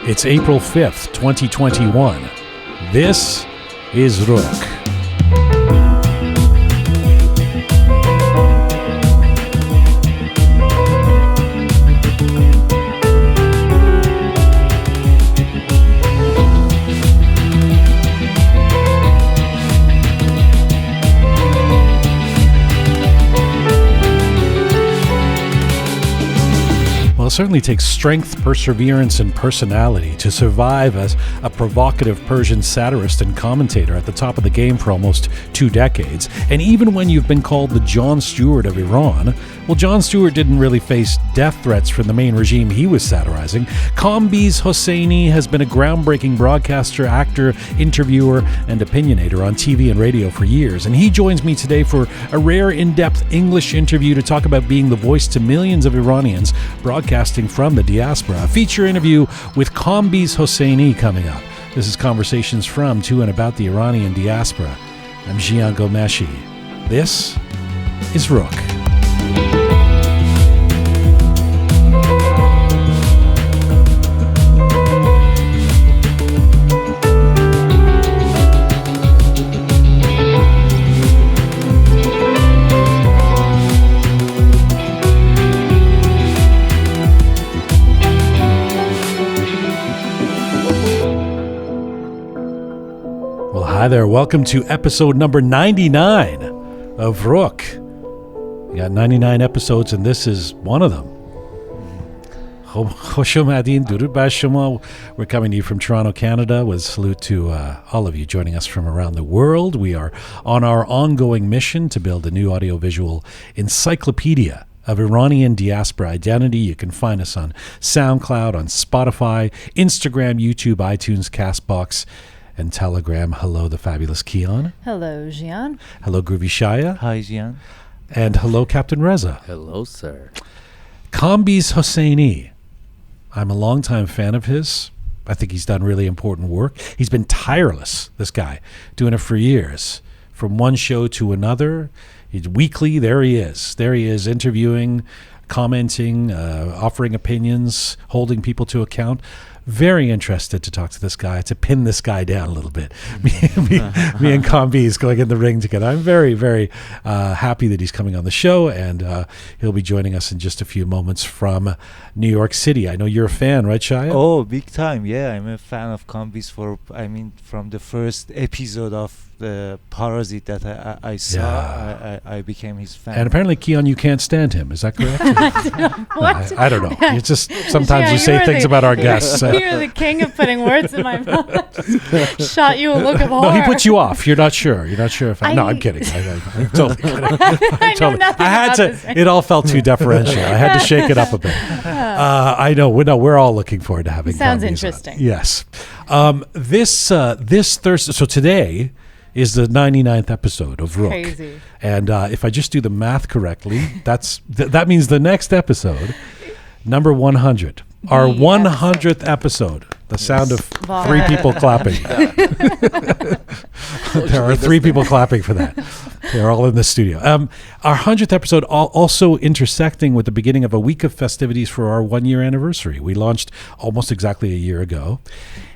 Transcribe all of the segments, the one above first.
It's April 5th, 2021. This is Roqe. It certainly takes strength, perseverance, and personality to survive as a provocative Persian satirist and commentator at the top of the game for almost 2 decades. And even when you've been called the Jon Stewart of Iran, well, Jon Stewart didn't really face death threats from the main regime he was satirizing. Kambiz Hosseini has been a groundbreaking broadcaster, actor, interviewer, and opinionator on TV and radio for years. And he joins me today for a rare, in-depth English interview to talk about being the voice to millions of Iranians broadcasting from the diaspora. A feature interview with Kambiz Hosseini coming up. This is Conversations from, to, and about the Iranian diaspora. I'm Jian Ghomeshi. This is Roqe. Hi there, welcome to episode number 99 of Roqe. We got 99 episodes and this is one of them. We're coming to you from Toronto, Canada, with a salute to all of you joining us from around the world. We are on our ongoing mission to build a new audiovisual encyclopedia of Iranian diaspora identity. You can find us on SoundCloud, on Spotify, Instagram, YouTube, iTunes, CastBox, and Telegram. Hello, the fabulous Kian. Hello, Jian. Hello, Groovy Shaya. Hi, Jian. And hello, Captain Reza. Hello, sir. Kambiz Hosseini. I'm a longtime fan of his. I think he's done really important work. He's been tireless, this guy, doing it for years. From one show to another. Weekly, there he is. There he is, interviewing, commenting, offering opinions, holding people to account. Very interested to talk to this guy, to pin this guy down a little bit. Me and Kambiz going in the ring together. I'm very, very happy that he's coming on the show, and he'll be joining us in just a few moments from New York City. I know you're a fan, right, Shaya? Oh, big time. Yeah, I'm a fan of Kambiz from the first episode of the Parazeet that I saw. Yeah. I became his fan. And apparently, Kian, you can't stand him. Is that correct? I don't know. It's just sometimes yeah, you say things about our guests. You're the king of putting words in my mouth. Shot you a look of horror. No, he puts you off. You're not sure. You're not sure if no, I'm kidding. I'm totally kidding. I had to. It all felt too deferential. I had to shake it up a bit. I know. We're all looking forward to having. Sounds interesting. Yes. This Thursday. So today is the 99th episode of Roqe. Crazy. And if I just do the math correctly, that means the next episode, number 100, our 100th episode, the sound of 3 people clapping. There are 3 people clapping for that. They're all in the studio. Our 100th episode also intersecting with the beginning of a week of festivities for our 1-year anniversary. We launched almost exactly a year ago.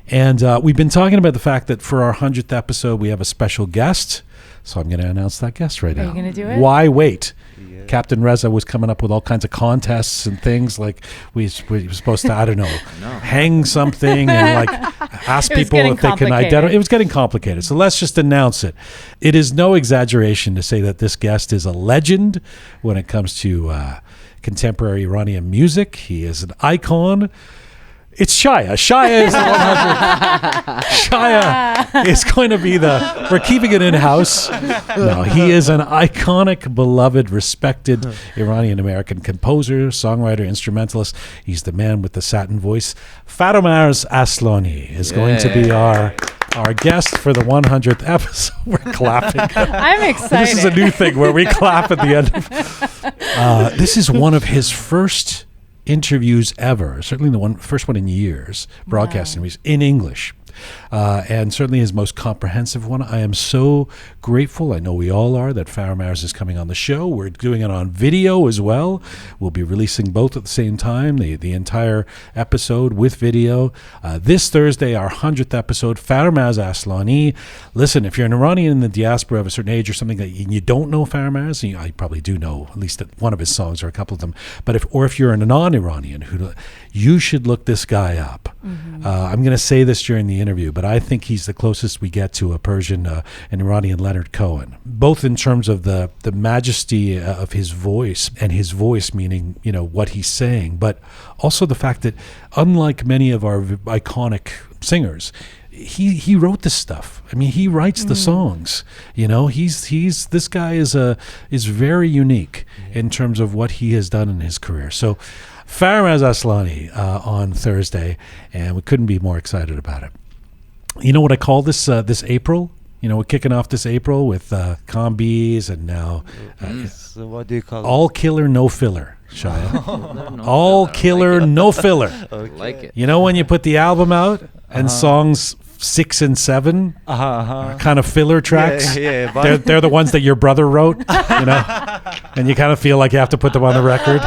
And we've been talking about the fact that for our 100th episode, we have a special guest. So I'm going to announce that guest right now. Are you going to do it? Why wait? Yeah. Captain Reza was coming up with all kinds of contests and things like we were supposed to, I don't know, hang something and like ask people if they can identify. It was getting complicated. So let's just announce it. It is no exaggeration to say that this guest is a legend when it comes to contemporary Iranian music. He is an icon. It's Shaya. Shaya is the 100. Shaya is going to be we're keeping it in-house. No, he is an iconic, beloved, respected Iranian-American composer, songwriter, instrumentalist. He's the man with the satin voice. Faramaz Aslani is going to be our guest for the 100th episode. We're clapping. I'm excited. This is a new thing where we clap at the end. This is one of his first interviews ever, certainly the first one in years, broadcasting interviews in English. and certainly his most comprehensive one. I am so grateful, I know we all are, that Faramars is coming on the show. We're doing it on video as well. We'll be releasing both at the same time, the entire episode with video. This Thursday, our 100th episode, Faramars Aslani. Listen, if you're an Iranian in the diaspora of a certain age or something that you don't know Faramars, you probably do know at least one of his songs or a couple of them, but if you're a non-Iranian, you should look this guy up. I'm going to say this during the interview, but I think he's the closest we get to a Persian, an Iranian Leonard Cohen, both in terms of the majesty of his voice, and his voice meaning, what he's saying, but also the fact that unlike many of our iconic singers, he wrote this stuff. I mean, he writes the songs. He's this guy is very unique in terms of what he has done in his career. So Faramars Aslani on Thursday, and we couldn't be more excited about it. You know what I call this April? We're kicking off this April with Kambiz, and now so what do you call all killer, no filler. Shia. All killer, no filler. Okay. Like it. When you put the album out and songs 6 and 7 kind of filler tracks, they're the ones that your brother wrote, and you kind of feel like you have to put them on the record.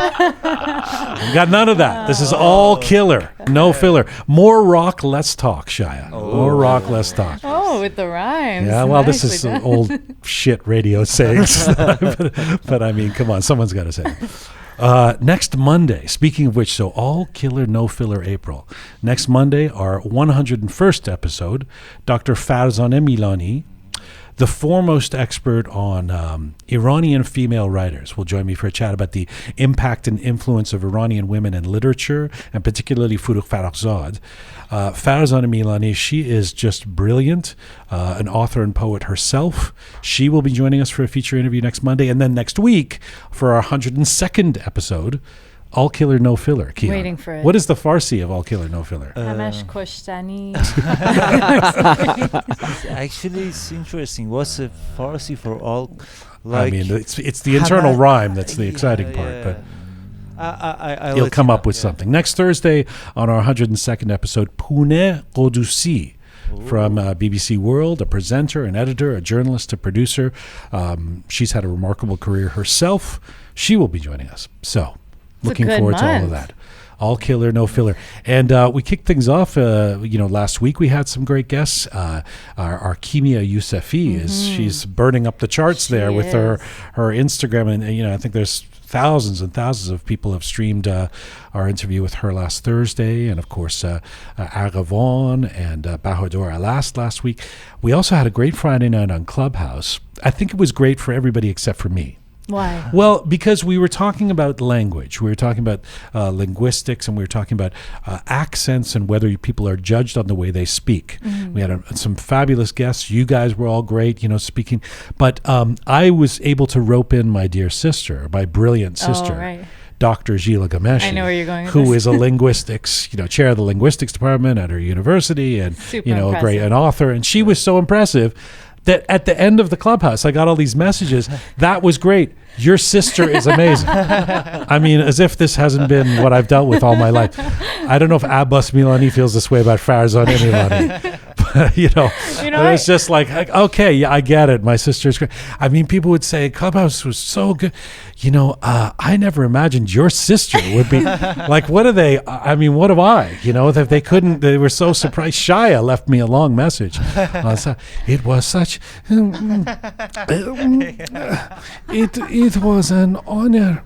We got none of that. This is all killer, no filler. More rock, less talk, Shia. More rock, less talk. Oh, with the rhymes. Yeah, well, this is some old shit radio sayings. but I mean, come on, someone's got to say it. Next Monday, speaking of which, so all killer, no filler April. Next Monday, our 101st episode, Dr. Farzaneh Milani, the foremost expert on Iranian female writers, will join me for a chat about the impact and influence of Iranian women in literature, and particularly Forough Farrokhzad. Farzaneh Milani, she is just brilliant, an author and poet herself. She will be joining us for a feature interview next Monday. And then next week, for our 102nd episode, All Killer, No Filler. Kian, waiting for it. What is the Farsi of All Killer, No Filler? Hamesh Koshtani. Actually, it's interesting. What's the Farsi for all? I mean, it's the internal rhyme that's the exciting part, but he'll come up with something. Next Thursday on our 102nd episode, Pune Qodusi, from BBC World, a presenter, an editor, a journalist, a producer. She's had a remarkable career herself. She will be joining us. So, looking forward to all of that. All killer, no filler. And we kicked things off, last week we had some great guests. Our Kimia Yousefi, she's burning up the charts with her Instagram. And, I think there's thousands and thousands of people have streamed our interview with her last Thursday. And, of course, Argavon and Bahadur Alas last week. We also had a great Friday night on Clubhouse. I think it was great for everybody except for me. Why? Well, because we were talking about language, we were talking about linguistics, and we were talking about accents and whether people are judged on the way they speak. We had some fabulous guests. You guys were all great, speaking. But I was able to rope in my dear sister, my brilliant sister. Oh, right. Dr. Jian Ghomeshi, I know where you're going with who this. is a linguistics, chair of the linguistics department at her university, and an author. And she was so impressive that at the end of the Clubhouse, I got all these messages. That was great. Your sister is amazing. I mean, as if this hasn't been what I've dealt with all my life. I don't know if Abbas Milani feels this way about Farzaneh Milani. But, it was just like, okay, yeah, I get it. My sister's great. I mean, people would say Clubhouse was so good. I never imagined your sister would be like, what are they? I mean, what have I? That they couldn't, they were so surprised. Shia left me a long message. It was such, it was an honor.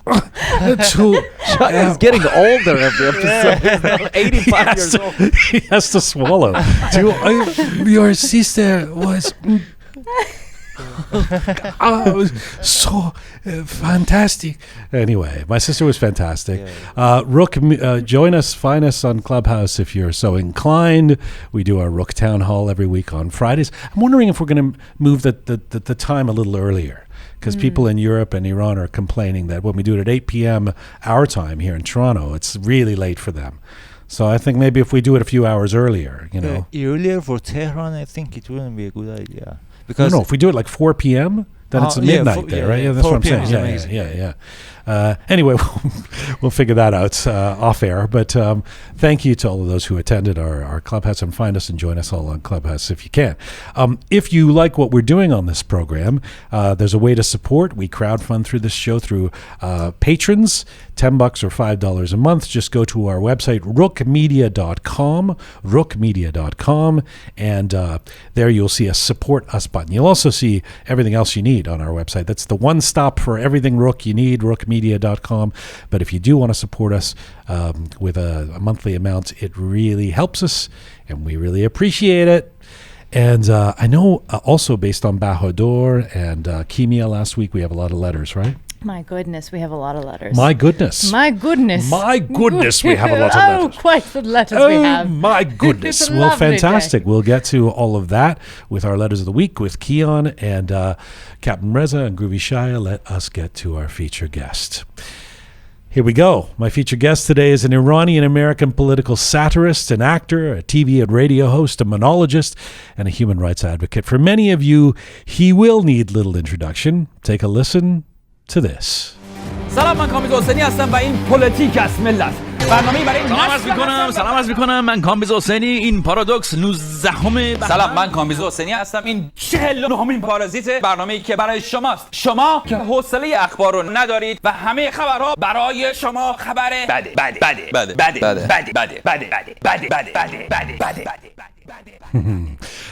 He's getting older every episode. He's 85 years old. He has to swallow. Your sister was so fantastic. Anyway, my sister was fantastic. Roqe, join us, find us on Clubhouse if you're so inclined. We do our Roqe Town Hall every week on Fridays. I'm wondering if we're going to move the time a little earlier, because people in Europe and Iran are complaining that when we do it at 8 p.m. our time here in Toronto, it's really late for them. So I think maybe if we do it a few hours earlier, Earlier for Tehran, I think it wouldn't be a good idea. Because if we do it like 4 p.m., then it's midnight there, right? Yeah, that's what I'm saying. Yeah. Anyway, we'll figure that out off air. But thank you to all of those who attended our Clubhouse, and find us and join us all on Clubhouse if you can. If you like what we're doing on this program, there's a way to support. We crowdfund through this show through patrons, $10 or $5 a month. Just go to our website, roqemedia.com, and there you'll see a support us button. You'll also see everything else you need on our website. That's the one stop for everything Roqe you need, roqemedia.com. But if you do want to support us with a monthly amount, it really helps us, and we really appreciate it. And I know also based on Bahadur and Kimia last week, we have a lot of letters, right? My goodness, we have a lot of letters. My goodness, we have a lot of letters. Oh, quite the letters we have. My goodness. Well, fantastic. Day. We'll get to all of that with our letters of the week with Keon and Captain Reza and Groovy Shaya. Let us get to our feature guest. Here we go. My featured guest today is an Iranian-American political satirist, an actor, a TV and radio host, a monologist, and a human rights advocate. For many of you, he will need little introduction. Take a listen to this. سلام، من کامبیز حسینی هستم و این پلیتیک است ملت. برنامه‌ای برای سلام عرض می‌کنم من کامبیز حسینی، این پارادوکس 19 سلام، من کامبیز حسینی هستم، این 49مین پارازیت، برنامه‌ای که برای شماست. شما که حوصله اخبار رو ندارید و همه خبرها برای شما خبر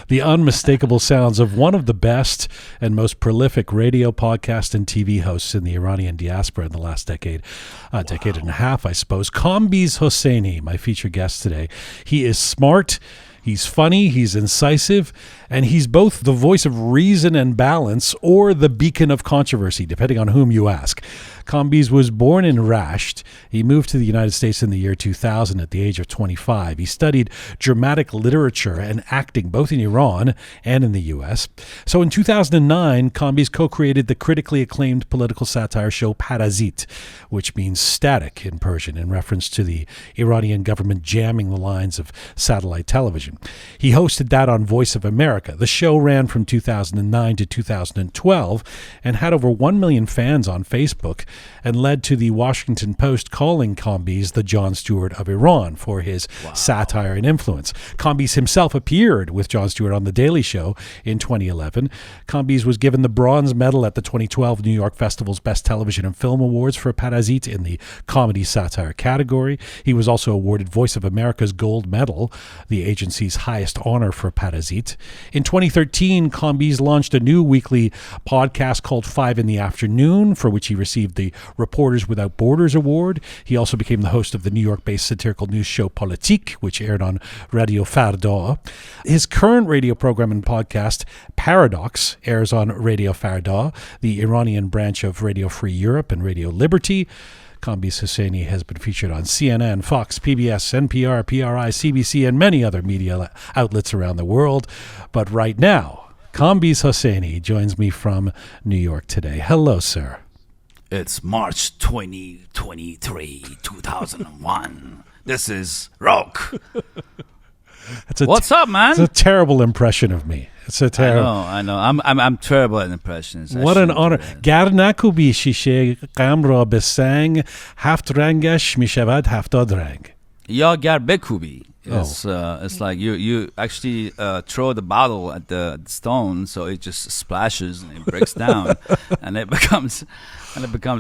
The unmistakable sounds of one of the best and most prolific radio, podcast, and TV hosts in the Iranian diaspora in the last decade and a half, I suppose. Kambiz Hosseini, my featured guest today. He is smart, he's funny, he's incisive, and he's both the voice of reason and balance or the beacon of controversy, depending on whom you ask. Kambiz was born in Rasht. He moved to the United States in the year 2000 at the age of 25. He studied dramatic literature and acting both in Iran and in the U.S. So in 2009, Kambiz co-created the critically acclaimed political satire show Parazeet, which means static in Persian, in reference to the Iranian government jamming the lines of satellite television. He hosted that on Voice of America. The show ran from 2009 to 2012 and had over 1 million fans on Facebook, and led to the Washington Post calling Kambiz the Jon Stewart of Iran for his satire and influence. Kambiz himself appeared with Jon Stewart on The Daily Show in 2011. Kambiz was given the bronze medal at the 2012 New York Festival's Best Television and Film Awards for Parazeet in the comedy satire category. He was also awarded Voice of America's Gold Medal, the agency's highest honor for Parazeet. In 2013, Kambiz launched a new weekly podcast called 5 in the Afternoon, for which he received the Reporters Without Borders Award. He also became the host of the New York-based satirical news show Politique, which aired on Radio Farda. His current radio program and podcast, Paradox, airs on Radio Farda, the Iranian branch of Radio Free Europe and Radio Liberty. Kambiz Hosseini has been featured on CNN, Fox, PBS, NPR, PRI, CBC, and many other media outlets around the world. But right now, Kambiz Hosseini joins me from New York today. Hello, sir. It's March 2023, 2001. This is Roqe. What's up, man? It's a terrible impression of me. It's a terrible. I know. I'm terrible at impressions. What an honor. گر نکوبی شیشه غم را به سنگ هفت رنگش میشود هفتاد رنگ. یا گر بکوبی. It's like you actually throw the bottle at the stone, so it just splashes and it breaks down, and it becomes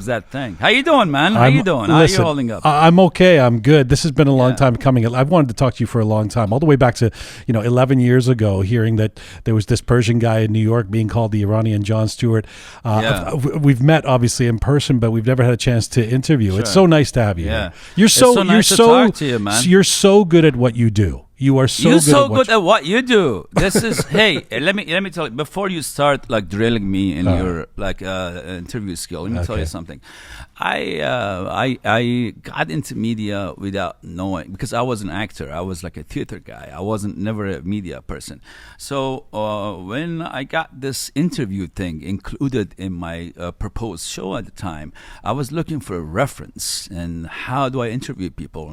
that thing. How you doing, man? How you doing? How are you holding up? I'm okay. I'm good. This has been a long time coming. I've wanted to talk to you for a long time, all the way back to 11 years ago, hearing that there was this Persian guy in New York being called the Iranian Jon Stewart. We've met obviously in person, but we've never had a chance to interview. Sure. It's so nice to have you here. You're so nice to talk to you, man. You're so good at what you do. You are so good at what you do. This is hey. Let me tell you before you start like drilling me in your interview skill. Let me tell you something. I got into media without knowing, because I was an actor. I was like a theater guy. I wasn't never a media person. So when I got this interview thing included in my proposed show at the time, I was looking for a reference and how do I interview people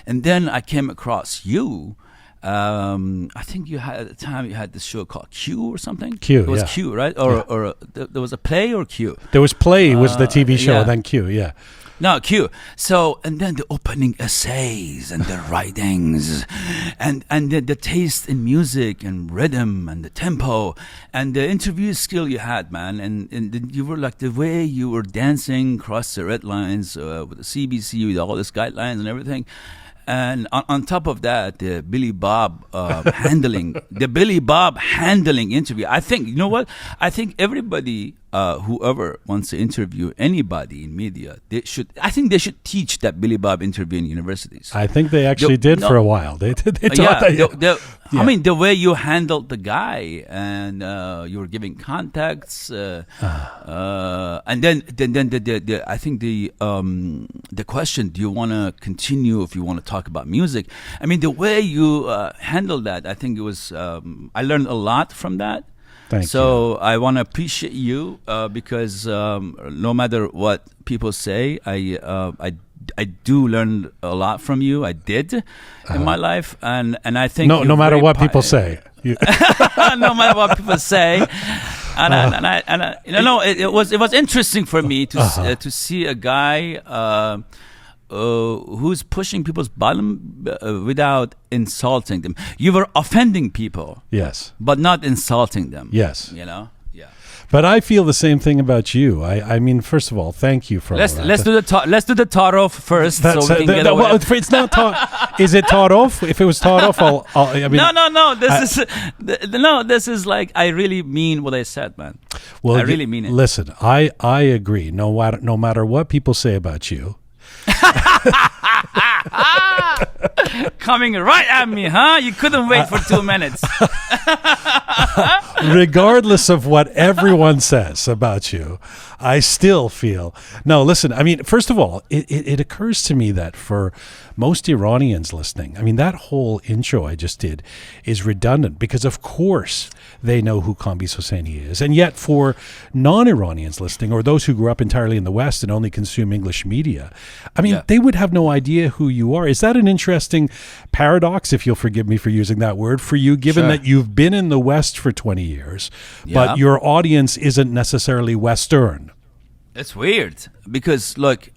and then I came across you. I think you had at the time you had this show called Q or something. Q, it was yeah. Q, right? Or there was a play or Q. There was Play was the TV show, yeah. and then Q, yeah. No, Q. So, and then the opening essays and the writings and the taste in music and rhythm and the tempo and the interview skill you had, man. And you were like the way you were dancing across the red lines with the CBC, with all these guidelines and everything. And on top of that, the Billy Bob handling interview. I think, you know what? I think everybody, whoever wants to interview anybody in media, I think they should teach that Billy Bob interview in universities. I think they actually did for a while. They taught that. Yeah. I mean, the way you handled the guy and you were giving contacts, and then I think the question: do you want to continue if you want to talk about music? I mean, the way you handled that, I think it was. I learned a lot from that. Thank so you. I want to appreciate you because no matter what people say, I do learn a lot from you. I did in my life, and I think no matter what people say. No matter what people say, it was interesting for me to see a guy who's pushing people's bottom without insulting them. You were offending people, yes, but not insulting them. Yes, Yeah. But I feel the same thing about you. I mean, first of all, thank you for let's all that. let's do the Tarov first. That's, so we can get away. well, it's not taught. Is it taught off? If it was taught off, I mean, no. This is like I really mean what I said, man. Well, I really mean it. Listen, I agree. No matter what people say about you. Coming right at me, huh? You couldn't wait for 2 minutes. Regardless of what everyone says about you, I still feel. No, listen, I mean, first of all, it occurs to me that for most Iranians listening, I mean, that whole intro I just did is redundant because, of course, they know who Kambiz Hosseini is. And yet for non-Iranians listening, or those who grew up entirely in the West and only consume English media, I mean, they would have no idea who you are. Is that an interesting paradox, if you'll forgive me for using that word, for you, given that you've been in the West for 20 years, but your audience isn't necessarily Western? It's weird because, look,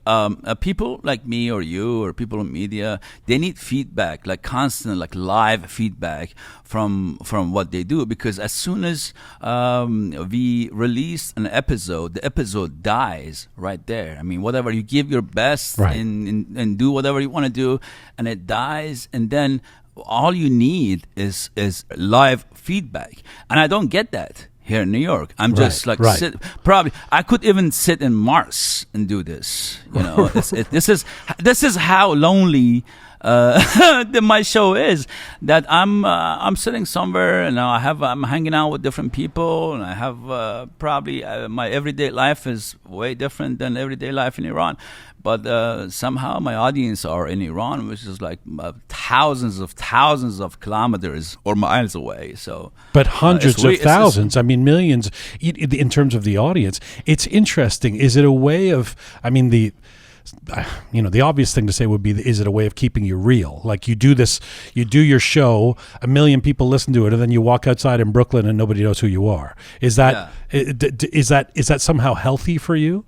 people like me or you or people in media, they need feedback, like constant, like live feedback from what they do. Because as soon as we release an episode, the episode dies right there. I mean, whatever you give your best and do whatever you want to do, and it dies, and then all you need is live feedback, and I don't get that here in New York. I'm just like probably I could even sit in Mars and do this. You know, this is how lonely my show is. That I'm sitting somewhere and I'm hanging out with different people, and I have probably my everyday life is way different than everyday life in Iran. But somehow my audience are in Iran, which is like thousands of kilometers or miles away. So, but hundreds of thousands, I mean millions in terms of the audience. It's interesting. Is it a way of, I mean, the obvious thing to say would be, is it a way of keeping you real? Like you do your show, 1 million people listen to it, and then you walk outside in Brooklyn and nobody knows who you are. Is that somehow healthy for you?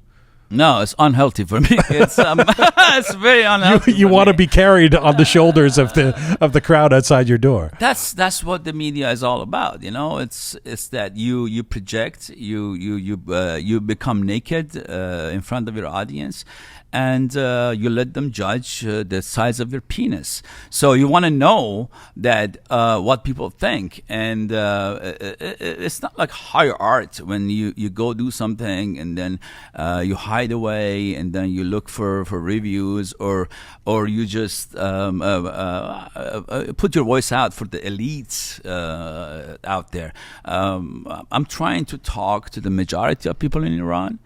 No, it's unhealthy for me. It's it's very unhealthy. You want to be carried on the shoulders of the crowd outside your door. That's what the media is all about. You know, it's that you project, you become naked in front of your audience, and you let them judge the size of your penis. So you want to know that what people think, and it's not like higher art when you go do something and then you hide away and then you look for reviews, or you just put your voice out for the elites out there. I'm trying to talk to the majority of people in Iran.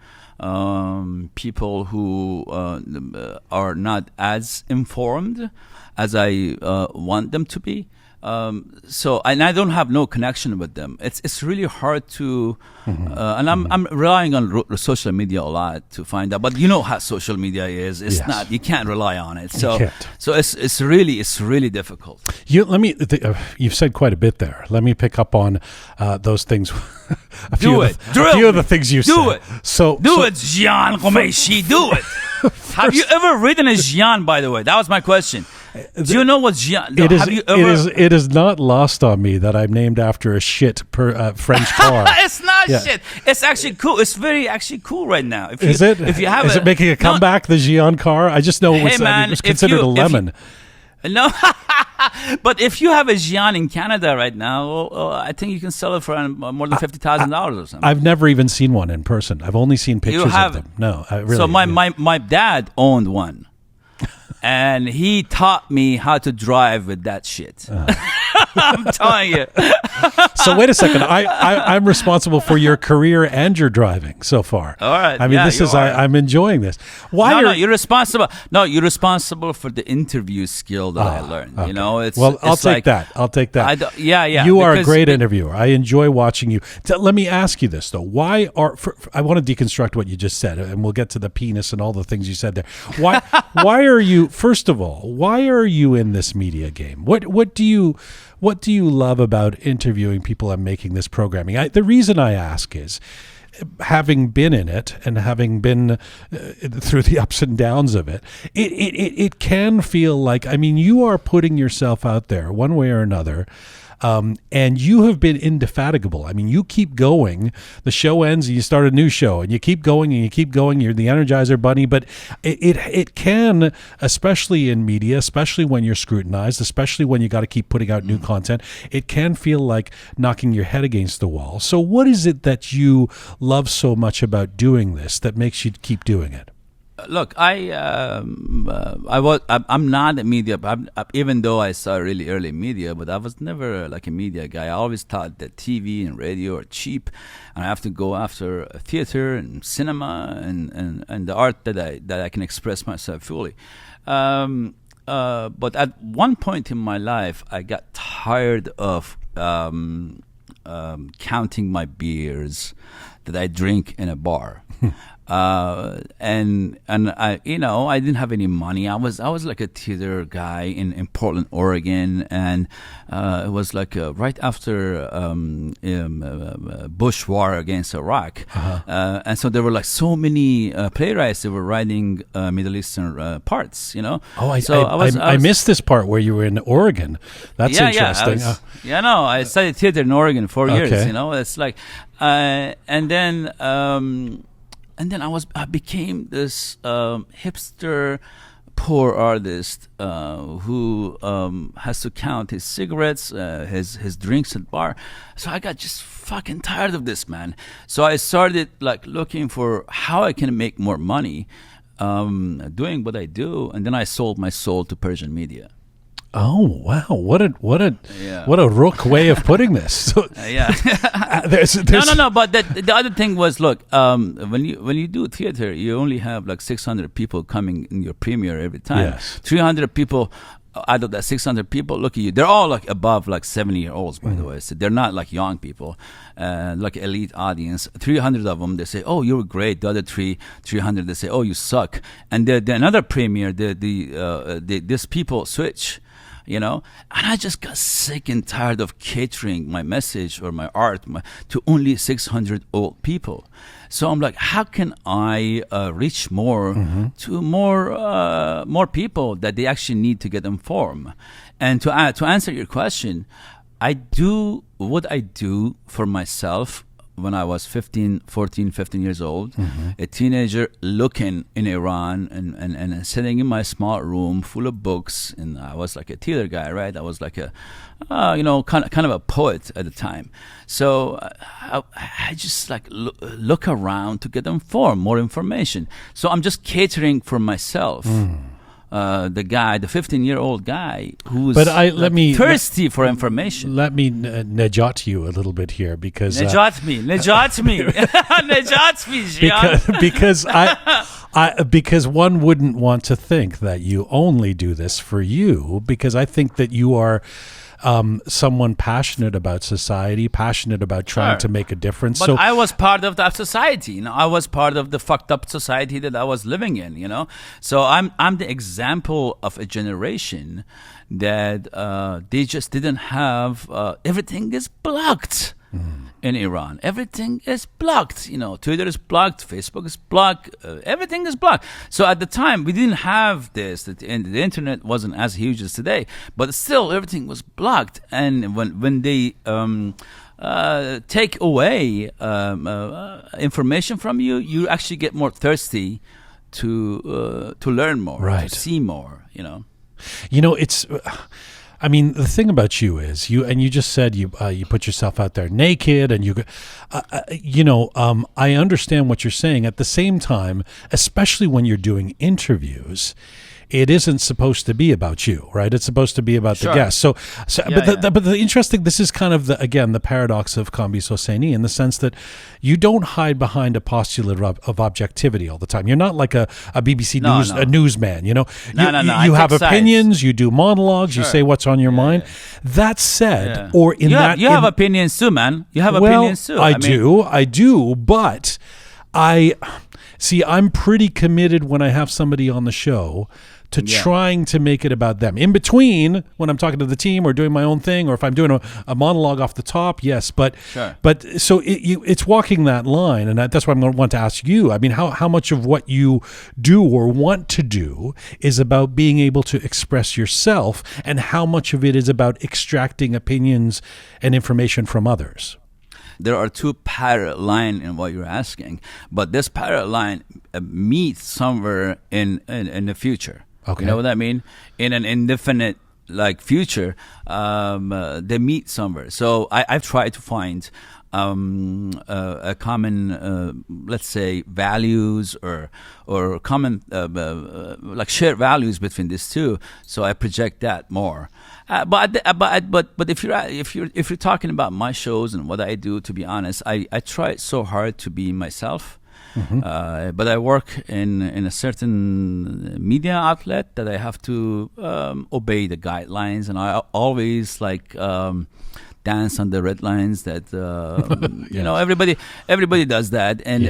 People who are not as informed as I want them to be. So and I don't have no connection with them. It's really hard to, and I'm relying on social media a lot to find out. But you know how social media is. It's not, you can't rely on it. So it's really difficult. You've said quite a bit there. Let me pick up on those things. a few of the things you said. Do it. Do it, Jian Ghomeshi. Do it. Have you ever written a Jian? By the way, that was my question. Do you know what Jian? It is not lost on me that I'm named after a shit French car. It's not shit. It's actually cool. It's very actually cool right now. Is it making a comeback? The Jian car? I just know it was considered a lemon. No, but if you have a Jian in Canada right now, I think you can sell it for more than $50,000 or something. I've never even seen one in person. I've only seen pictures of them. No, I really. So my dad owned one. And he taught me how to drive with that shit. I'm telling you. So wait a second. I'm responsible for your career and your driving so far. All right. I mean, I'm enjoying this. You're responsible. No, you're responsible for the interview skill that I learned. Okay. You know, I'll take that. You are a great interviewer. I enjoy watching you. Let me ask you this though. I want to deconstruct what you just said, and we'll get to the penis and all the things you said there. Why are you? First of all, why are you in this media game? What do you love about interviewing people and making this programming? The reason I ask is, having been in it and having been through the ups and downs of it, it can feel like, I mean, you are putting yourself out there one way or another. And you have been indefatigable. I mean, you keep going. The show ends and you start a new show, and you keep going and you keep going. You're the Energizer Bunny. But it can, especially in media, especially when you're scrutinized, especially when you got to keep putting out new content, it can feel like knocking your head against the wall. So what is it that you love so much about doing this that makes you keep doing it? Look, I'm not a media, even though I saw really early media, but I was never like a media guy. I always thought that TV and radio are cheap, and I have to go after theater and cinema and the art that I can express myself fully. But at one point in my life, I got tired of counting my beers that I drink in a bar. And I, I didn't have any money. I was like a theater guy in Portland, Oregon, and it was like right after Bush war against Iraq, and so there were like so many playwrights that were writing Middle Eastern parts. I missed this part where you were in Oregon. That's interesting. I studied theater in Oregon 4 years. It's like, and then I became this hipster, poor artist who has to count his cigarettes, his drinks at bar. So I got just fucking tired of this, man. So I started like looking for how I can make more money doing what I do, and then I sold my soul to Persian media. Oh wow! What a Roqe way of putting this. There's No. But the other thing was, look, when you do theater, you only have like 600 people coming in your premiere every time. Yes. 300 people out of that 600 people. Look at you. They're all like above like 70-year-olds, by the way. So they're not like young people, like elite audience. 300 of them, they say, "Oh, you're great." The other 300, they say, "Oh, you suck." And the another premiere, these people switch. And I just got sick and tired of catering my message or my art to only 600 old people. So I'm like, how can I reach more to more people that they actually need to get informed? And to answer your question, I do what I do for myself. When I was 15 years old, a teenager looking in Iran and sitting in my small room full of books, and I was like a theater guy, right? I was like a, kind of a poet at the time. So I just like look around to get informed, more information. So I'm just catering for myself. The 15-year-old guy who's thirsty for information. Let me najat you a little bit here because najat me, najat me, Jian. because one wouldn't want to think that you only do this for you, because I think that you are someone passionate about society, passionate about trying to make a difference. But I was part of that society. I was part of the fucked up society that I was living in. So I'm the example of a generation that they just didn't have. Everything is blocked. In Iran, everything is blocked. Twitter is blocked, Facebook is blocked, everything is blocked. So at the time, we didn't have this. The internet wasn't as huge as today, but still, everything was blocked. And when they take away information from you, you actually get more thirsty to learn more, to see more. It's. I mean, the thing about you is you just said you put yourself out there naked, and I understand what you're saying. At the same time, especially when you're doing interviews, it isn't supposed to be about you, right? It's supposed to be about the guest. But the interesting, this is kind of the paradox of Kambiz Hosseini, in the sense that you don't hide behind a postulate of objectivity all the time. You're not like a BBC news a newsman. You have opinions. You do monologues. You say what's on your mind. That said, or in that you have opinions too, man. You have opinions too. I do, but I'm pretty committed when I have somebody on the show to trying to make it about them. In between, when I'm talking to the team or doing my own thing, or if I'm doing a monologue off the top, yes. But so it's walking that line, and that's why I'm going to want to ask you. I mean, how much of what you do or want to do is about being able to express yourself, and how much of it is about extracting opinions and information from others? There are two parallel lines in what you're asking, but this parallel line meets somewhere in the future. Okay. You know what I mean? In an indefinite future, they meet somewhere. So I've tried to find a common, let's say, values or common shared values between these two. So I project that more. But if you're talking about my shows and what I do, to be honest, I try so hard to be myself. But I work in a certain media outlet that I have to obey the guidelines, and I always dance on the red lines that everybody does that, and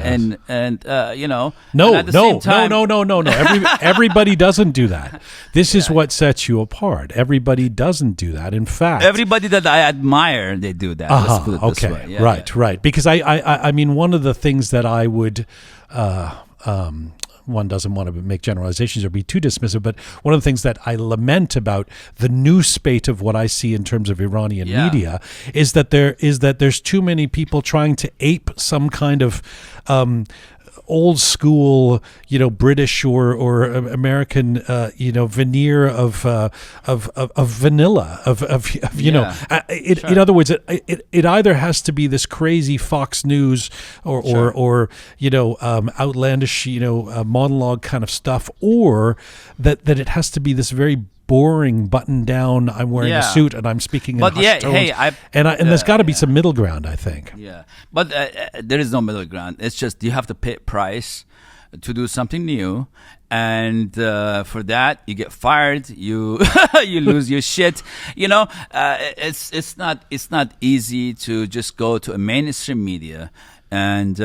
everybody doesn't do that. This is what sets you apart. Everybody doesn't do that. In fact, everybody that I admire, they do that. Let's put it this way. Right. Because I mean, one of the things that I would one doesn't want to make generalizations or be too dismissive, but one of the things that I lament about the new spate of what I see in terms of Iranian media is that there's too many people trying to ape some kind of old school, British or American, veneer of vanilla, In other words, it either has to be this crazy Fox News or outlandish, monologue kind of stuff, or that it has to be this very boring button down. I'm wearing a suit and I'm speaking in hushed tones. And there's got to be some middle ground, I think. Yeah, but there is no middle ground. It's just you have to pay a price to do something new, and for that you get fired. You you lose your shit. It's not easy to just go to a mainstream media and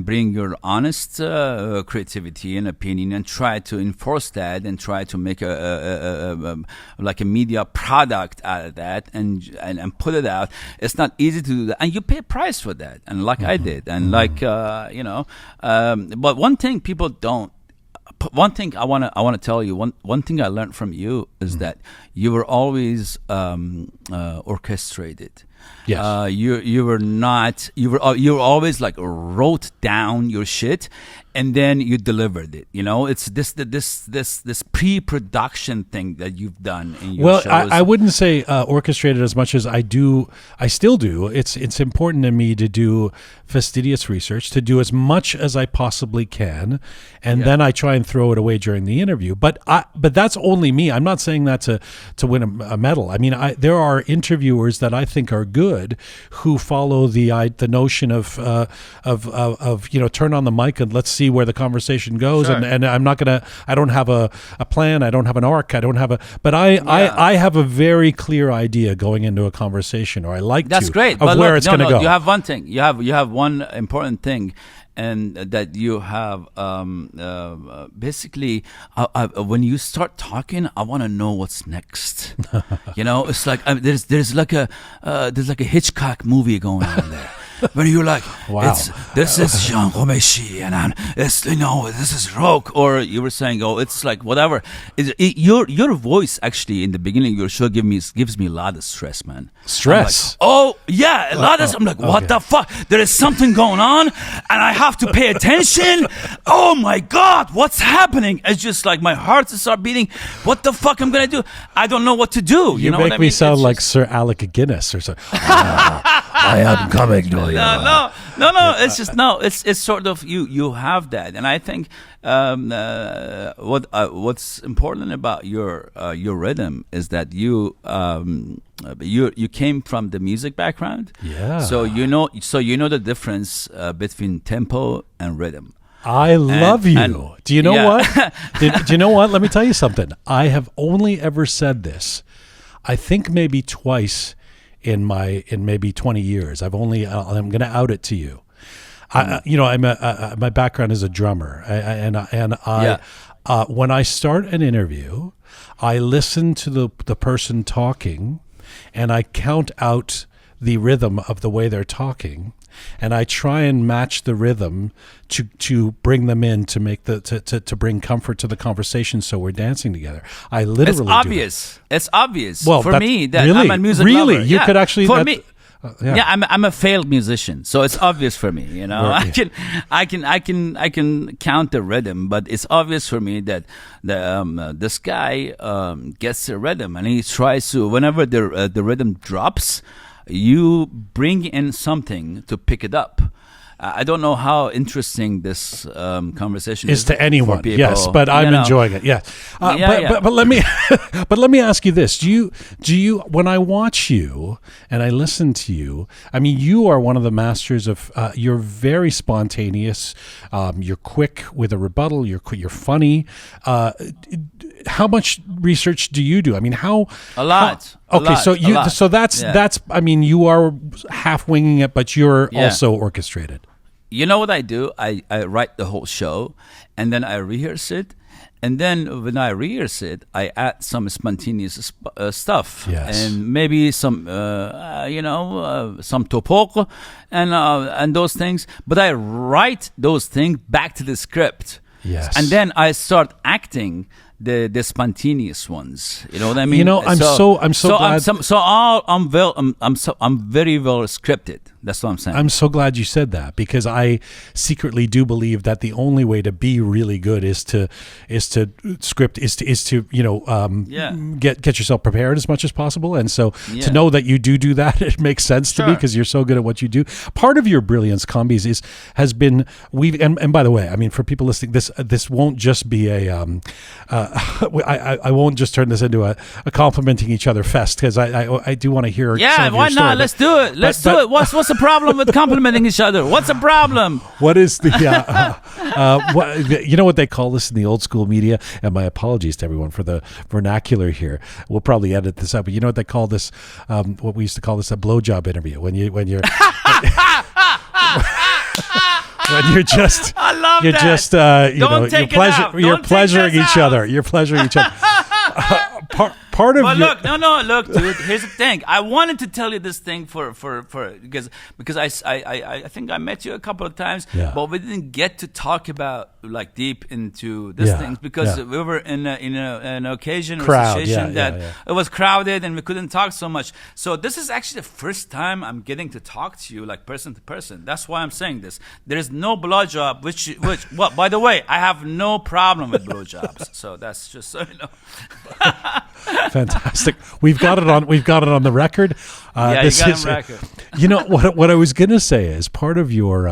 bring your honest creativity and opinion and try to enforce that and try to make a media product out of that and put it out. It's not easy to do that, and you pay a price for that, and I did, and but one thing people don't. One thing I want to tell you. One thing I learned from you is that you were always orchestrated. Yes. You were not. You were always wrote down your shit, and then you delivered it. It's this pre-production thing that you've done in your shows. I wouldn't say orchestrated as much as I do. I still do. It's important to me to do fastidious research, to do as much as I possibly can, and then I try and throw it away during the interview. But that's only me. I'm not saying that to win a medal. I mean, there are interviewers that I think are good who follow the notion of turn on the mic and let's see where the conversation goes. Sure. And I don't have a plan. I don't have an arc. But I have a very clear idea going into a conversation, or I like That's to, great. of But where it's going to go. You have one thing. You have one important thing. And that you have basically when you start talking, I want to know what's next. It's like there's like a Hitchcock movie going on there. Where you're like, wow. This is Jian Ghomeshi, and this is Roqe, or you were saying, it's like whatever. Your voice actually in the beginning of your show gives me a lot of stress, man. Stress. Like, a lot of. I'm like, what the fuck? There is something going on, and I have to pay attention. Oh my God, what's happening? It's just like my heart starts beating. What the fuck I'm gonna do? I don't know what to do. You know make what I me mean? sound like Sir Alec Guinness or something. I am coming to you. No. It's just It's sort of you have that, and I think what's important about your rhythm is that you came from the music background. Yeah. So you know the difference between tempo and rhythm. I love you. Do you know what? Do you know what? Let me tell you something. I have only ever said this, I think maybe twice in maybe 20 years. I'm going to out it to you. My background is a drummer, when I start an interview, I listen to the person talking, and I count out the rhythm of the way they're talking, and I try and match the rhythm to bring them in, to make to bring comfort to the conversation, so we're dancing together. I literally It's obvious. It's obvious. Well, for me that really, I'm a music really, lover. you could actually for me. Yeah. I'm a failed musician, so it's obvious for me. I can count the rhythm, but it's obvious for me that this guy gets the rhythm, and he tries to, whenever the rhythm drops, you bring in something to pick it up. I don't know how interesting this conversation is to anyone. For people, yes, but I'm enjoying it. Yeah. But let me let me ask you this: Do you when I watch you and I listen to you, I mean, you are one of the masters of. You're very spontaneous. You're quick with a rebuttal. You're funny. How much research do you do? I mean, a lot. So that's. I mean, you are half winging it, but you're also orchestrated. You know what I do? I write the whole show, and then I rehearse it, and then when I rehearse it, I add some spontaneous stuff, and maybe some some topok and those things. But I write those things back to the script, and then I start acting the spontaneous ones. You know what I mean? I'm so glad. I'm very well scripted. That's what I'm saying. I'm so glad you said that, because I secretly do believe that the only way to be really good is to script, is to get yourself prepared as much as possible. And so to know that you do that, it makes sense to me, because you're so good at what you do. Part of your brilliance, Kambiz, has been and by the way, I mean, for people listening, this won't just be I won't just turn this into a complimenting each other fest, because I do want to hear. Yeah, why not? Let's do it. Let's do it. What's the problem with complimenting each other? What's the problem? What is the you know what they call this in the old school media? And my apologies to everyone for the vernacular here. We'll probably edit this out, but you know what they call this? What we used to call this a blowjob interview. When you're when you're just, I love you're that. Just, you're pleasuring each other. You're pleasuring each other. Part of look, dude. Here's the thing. I wanted to tell you this thing because I think I met you a couple of times, but we didn't get to talk about like deep into these things because we were in an occasion or situation that it was crowded and we couldn't talk so much. So this is actually the first time I'm getting to talk to you like person to person. That's why I'm saying this. There is no blowjob, which well, by the way, I have no problem with blowjobs. So that's just so you know. Fantastic. We've got it on the record. This you got it on record. You know what I was going to say is part of your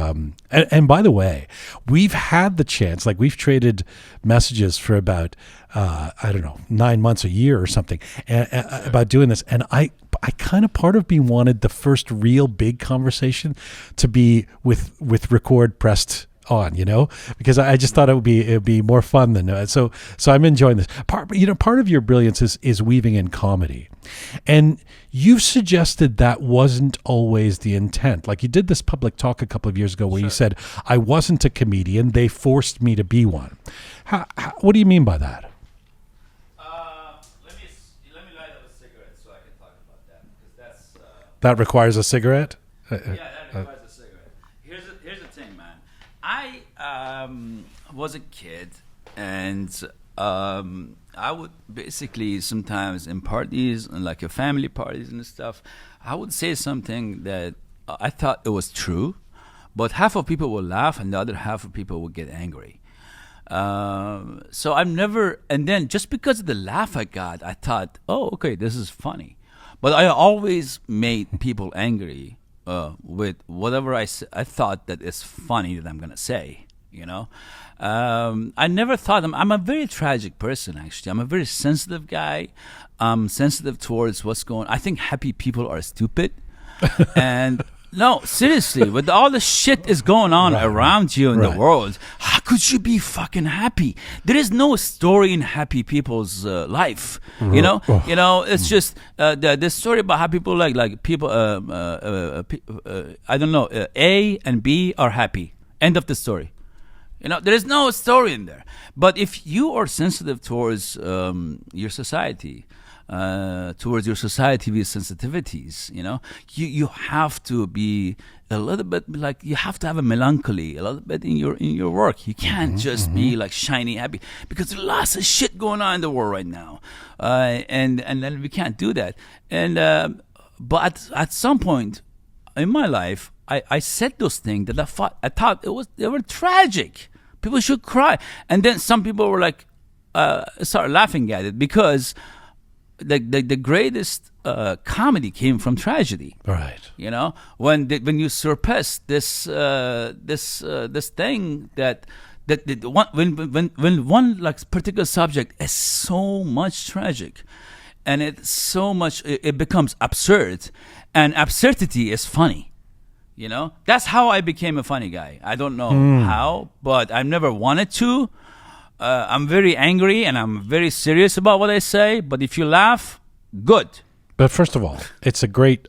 and by the way, we've had the chance, like we've traded messages for about I don't know, 9 months, a year or something about doing this, and kind of part of me wanted the first real big conversation to be with record pressed on, because I just thought it would be more fun than so I'm enjoying this part of your brilliance is weaving in comedy, and you've suggested that wasn't always the intent. Like you did this public talk a couple of years ago where you said, I wasn't a comedian, they forced me to be one. What do you mean by that? Let me light up a cigarette so I can talk about that, because that's that requires a cigarette. Yeah, that requires a cigarette. Here's the thing, man. I was a kid, and I would basically sometimes in parties and like family parties and stuff, I would say something that I thought it was true, but half of people will laugh and the other half of people will get angry. So I've never, and then just because of the laugh I got, I thought, oh, okay, this is funny. But I always made people angry with whatever I thought that is funny that I'm going to say. I never thought I'm a very tragic person, actually. I'm a very sensitive guy. I'm sensitive towards what's going on. I think happy people are stupid. And no, seriously, with all the shit is going on around you in the world, how could you be fucking happy? There is no story in happy people's life. It's just the story about how people like people. I don't know. A and B are happy. End of the story. There is no story in there. But if you are sensitive towards your society, towards your society with sensitivities, you have to be a little bit like, you have to have a melancholy a little bit in your work. You can't just be like shiny happy, because there's lots of shit going on in the world right now, and then we can't do that. And but at some point in my life, I said those things that I thought they were tragic. People should cry. And then some people were like, started laughing at it, because the greatest comedy came from tragedy. Right. When you surpass this thing that when one like particular subject is so much tragic, and it's so much, it becomes absurd, and absurdity is funny. That's how I became a funny guy. I don't know how, but I've never wanted to. I'm very angry and I'm very serious about what I say, but if you laugh, good. But first of all,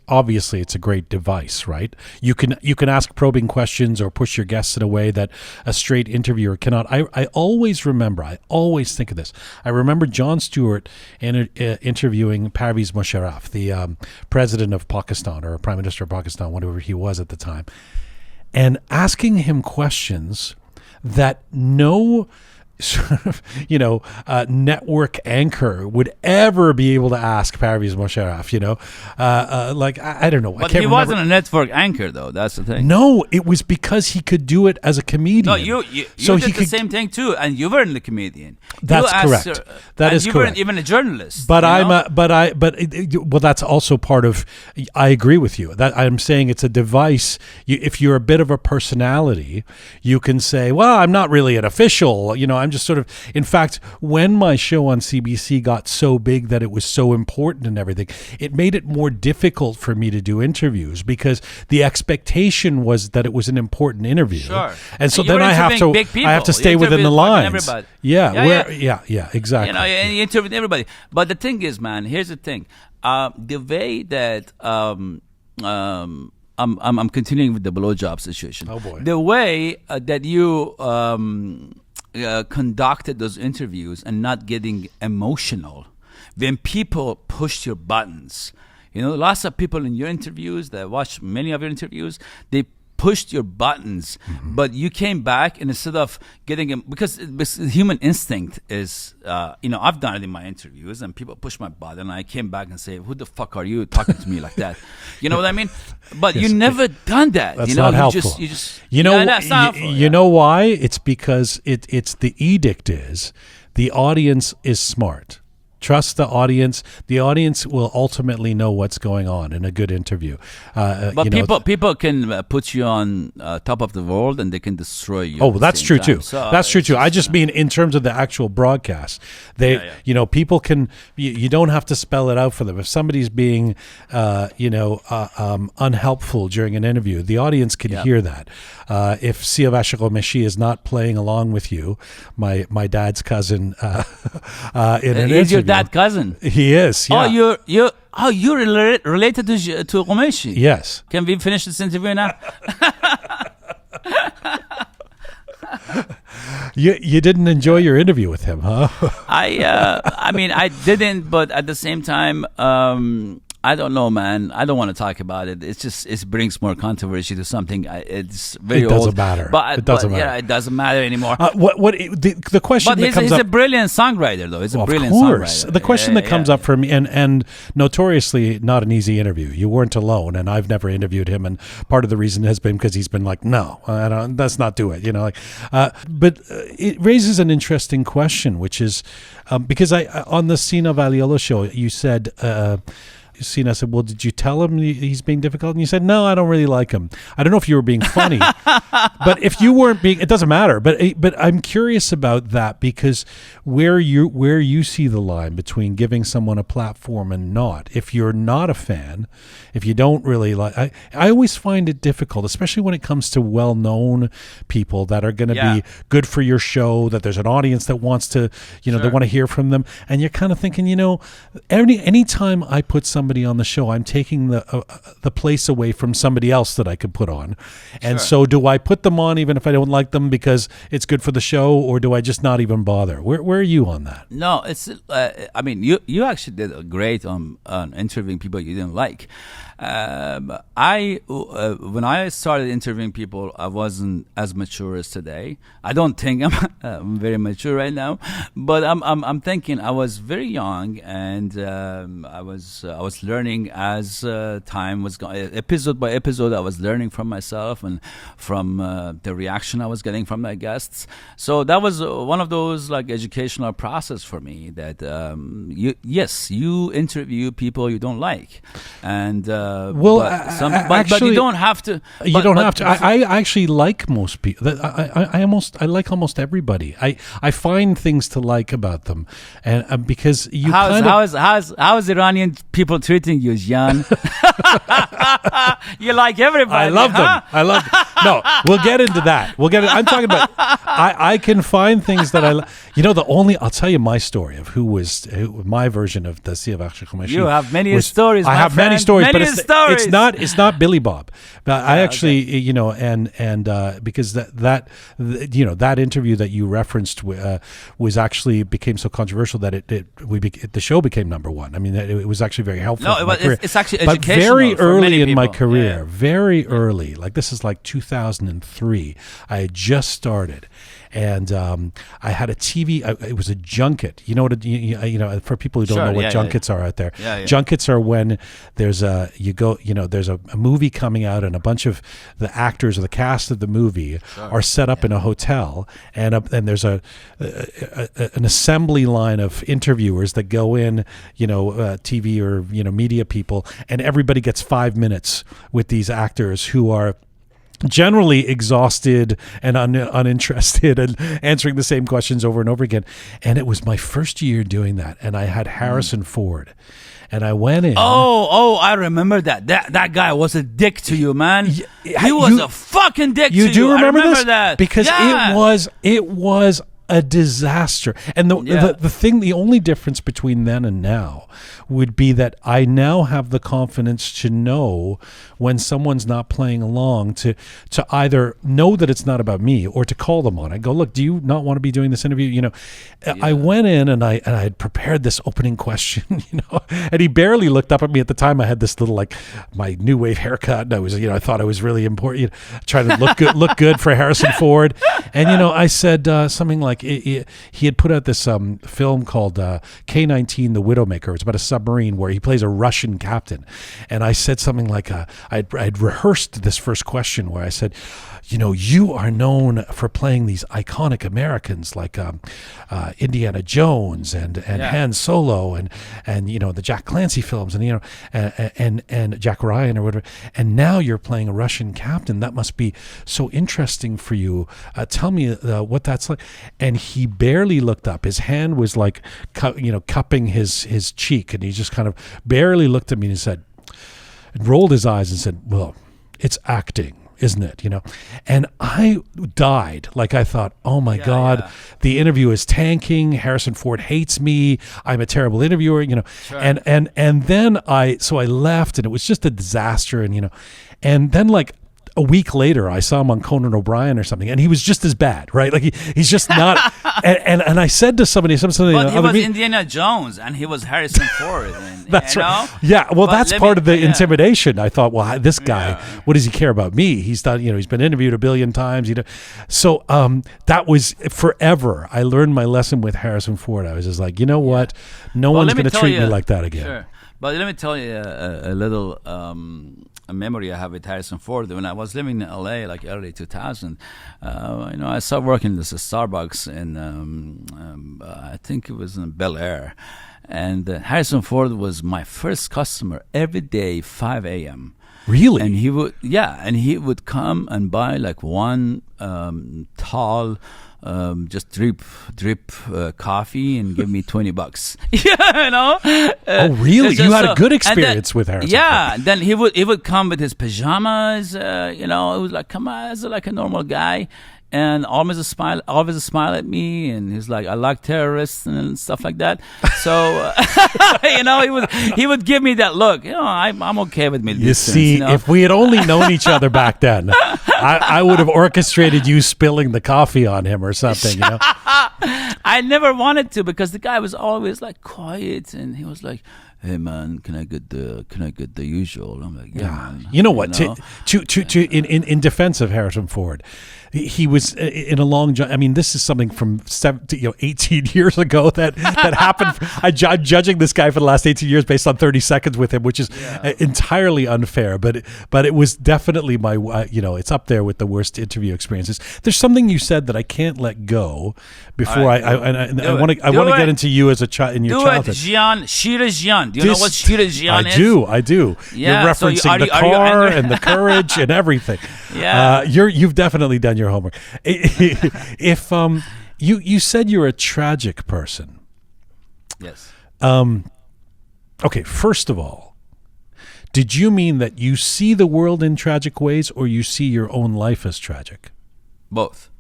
obviously it's a great device, right? You can ask probing questions or push your guests in a way that a straight interviewer cannot. I always think of this. I remember Jon Stewart interviewing Parvez Musharraf, the president of Pakistan, or prime minister of Pakistan, whatever he was at the time, and asking him questions that no sort of, network anchor would ever be able to ask Parvez Musharraf, like, I don't know. But he wasn't a network anchor, though. That's the thing. No, it was because he could do it as a comedian. No, you did the same thing, too, and you weren't a comedian. That's correct. That is correct. You weren't even a journalist. But well, that's also part of, I agree with you. That I'm saying it's a device. If you're a bit of a personality, you can say, well, I'm not really an official, I'm just sort of, in fact, when my show on CBC got so big that it was so important and everything, it made it more difficult for me to do interviews, because the expectation was that it was an important interview. Sure. And so then I have to stay within the lines. Yeah, exactly. And you interview everybody. But the thing is, man, here's the thing. The way that I'm continuing with the blowjob situation. Oh boy. The way that you conducted those interviews and not getting emotional when people pushed your buttons. Lots of people in your interviews that watch many of your interviews, they pushed your buttons, but you came back, and instead of getting them, because human instinct is, I've done it in my interviews, and people push my button, and I came back and say, who the fuck are you talking to me like that? You know what I mean? But you never done that. That's not helpful. You know why? It's because it's the edict is the audience is smart. Trust the audience. The audience will ultimately know what's going on in a good interview. But people can put you on top of the world, and they can destroy you. Oh, that's true too. So that's true too. I just mean in terms of the actual broadcast. People can. You don't have to spell it out for them. If somebody's being, unhelpful during an interview, the audience can hear that. If Jian Ghomeshi is not playing along with you, my dad's cousin, in an interview. That cousin. He is. Yeah. You're related to Ghomeshi. Yes. Can we finish this interview now? You didn't enjoy your interview with him, huh? I didn't, but at the same time, I don't know, man. I don't want to talk about it. It brings more controversy to something. It's very old. It doesn't matter. It doesn't matter. Yeah, it doesn't matter anymore. The question but that comes up. He's a brilliant songwriter, though. He's a brilliant songwriter. The question that comes up for me, and notoriously not an easy interview. You weren't alone, and I've never interviewed him, and part of the reason has been because he's been like, no, let's not do it. But it raises an interesting question, which is because on the Sina Valiolo show, you said. Sina said, well, did you tell him he's being difficult? And you said, no, I don't really like him. I don't know if you were being funny, but if you weren't being, it doesn't matter. But I'm curious about that, because where you see the line between giving someone a platform and not. If you're not a fan, if you don't really like, I always find it difficult, especially when it comes to well-known people that are going to be good for your show, that there's an audience that wants to, they want to hear from them. And you're kind of thinking, anytime I put somebody on the show, I'm taking the place away from somebody else that I could put on. And so do I put them on even if I don't like them because it's good for the show, or do I just not even bother? Where are you on that? No, it's you actually did great on interviewing people you didn't like. When I started interviewing people, I wasn't as mature as today. I don't think I'm very mature right now, but I'm thinking I was very young, and I was learning as time was going. Episode by episode, I was learning from myself and from the reaction I was getting from my guests. So that was one of those like educational process for me. That you interview people you don't like, and but you don't have to. You don't have to. I actually like most people. I like almost everybody. I find things to like about them, and because you how's Iranian people treating you, Jian? You like everybody. I love them. I love them. No, we'll get into that. I'm talking about. I can find things that I like. I'll tell you my story of my version of the Jian Ghomeshi. You have many stories. I have many stories, but it's not Billy Bob. But I actually, because that interview that you referenced was actually became so controversial that the show became number one. I mean, it was actually very helpful. No, it's actually educational. But very early in my career, very early, like this is like 2003. I had just started. And I had a TV. It was a junket. You know what? For people who don't know what junkets are out there, junkets are when there's a movie coming out, and a bunch of the actors or the cast of the movie are set up in a hotel, and there's an assembly line of interviewers that go in, TV or media people, and everybody gets 5 minutes with these actors who are generally exhausted and uninterested and answering the same questions over and over again. And it was my first year doing that, and I had Harrison Ford. And I went in. Oh, I remember that. That guy was a dick to you, man. He was a fucking dick to you. You do remember this? That. Because it was a disaster. And the only difference between then and now would be that I now have the confidence to know when someone's not playing along, to either know that it's not about me or to call them on it. Go, look, do you not want to be doing this interview? I went in and I had prepared this opening question, and he barely looked up at me at the time. I had this little, like, my new wave haircut, and I was, I thought I was really important, trying to look good for Harrison Ford. And I said something like he had put out this film called K-19, The Widowmaker. It's about a submarine where he plays a Russian captain. And I said something like I'd rehearsed this first question where I said, you are known for playing these iconic Americans like Indiana Jones and Han Solo and the Jack Clancy films and Jack Ryan or whatever. And now you're playing a Russian captain. That must be so interesting for you. Tell me what that's like. And he barely looked up. His hand was like cupping his cheek, and he just kind of barely looked at me and rolled his eyes and said, "Well, it's acting, isn't it?" And I died. Like, I thought, oh my God, the interview is tanking. Harrison Ford hates me. I'm a terrible interviewer, Sure. And then I left, and it was just a disaster. And then like a week later, I saw him on Conan O'Brien or something, and he was just as bad, right? Like he's just not. and I said to somebody, but he was Indiana Jones, and he was Harrison Ford. That's right. Yeah, well, that's part of the intimidation. I thought, well, this guy, what does he care about me? He's done, he's been interviewed a billion times, So that was forever. I learned my lesson with Harrison Ford. I was just like, what? No one's going to treat me like that again. Sure. But let me tell you a little a memory I have with Harrison Ford. When I was living in LA, like early 2000, I started working at this Starbucks in I think it was in Bel Air, and Harrison Ford was my first customer every day, 5 a.m. Really? And he would come and buy like one tall. Just drip coffee and give me $20. Oh, really? You had a good experience with Harrison. Yeah. Then he would come with his pajamas. It was like, come on, as like a normal guy, and always a smile at me, and he's like, I like terrorists and stuff like that. So he would give me that look. I'm okay with mid distance. You see, if we had only known each other back then, I would have orchestrated you spilling the coffee on him or something. I never wanted to, because the guy was always like quiet, and he was like, hey man, can I get the usual? I'm like, yeah, man. You know what? In defense of Harrison Ford, he was in a long. I mean, this is something from 18 years ago that happened. I'm judging this guy for the last 18 years based on 30 seconds with him, which is entirely unfair. But it was definitely my. It's up there with the worst interview experiences. There's something you said that I can't let go before I want to get into you as a child in your childhood. Shira Jian. Do you know what Shira Jian is? I do. Yeah, you're referencing the car and the courage and everything. Yeah. You've definitely done your homework. If you said you're a tragic person. Yes. Okay, first of all, did you mean that you see the world in tragic ways, or you see your own life as tragic? Both.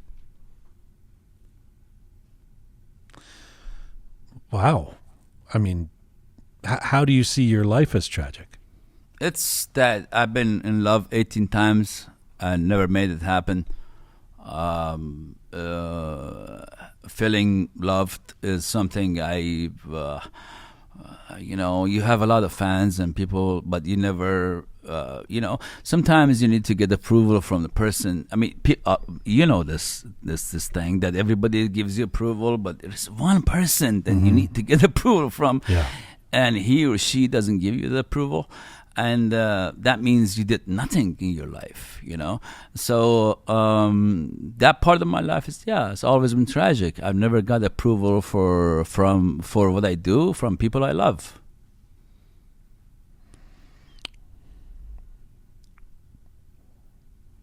Wow. I mean, how do you see your life as tragic? It's that I've been in love 18 times and never made it happen. Feeling loved is something you have a lot of fans and people, but you never, sometimes you need to get approval from the person. I mean, this thing that everybody gives you approval, but there's one person that you need to get approval from. Yeah. And he or she doesn't give you the approval, and that means you did nothing in your life, So that part of my life it's always been tragic. I've never got approval for what I do from people I love.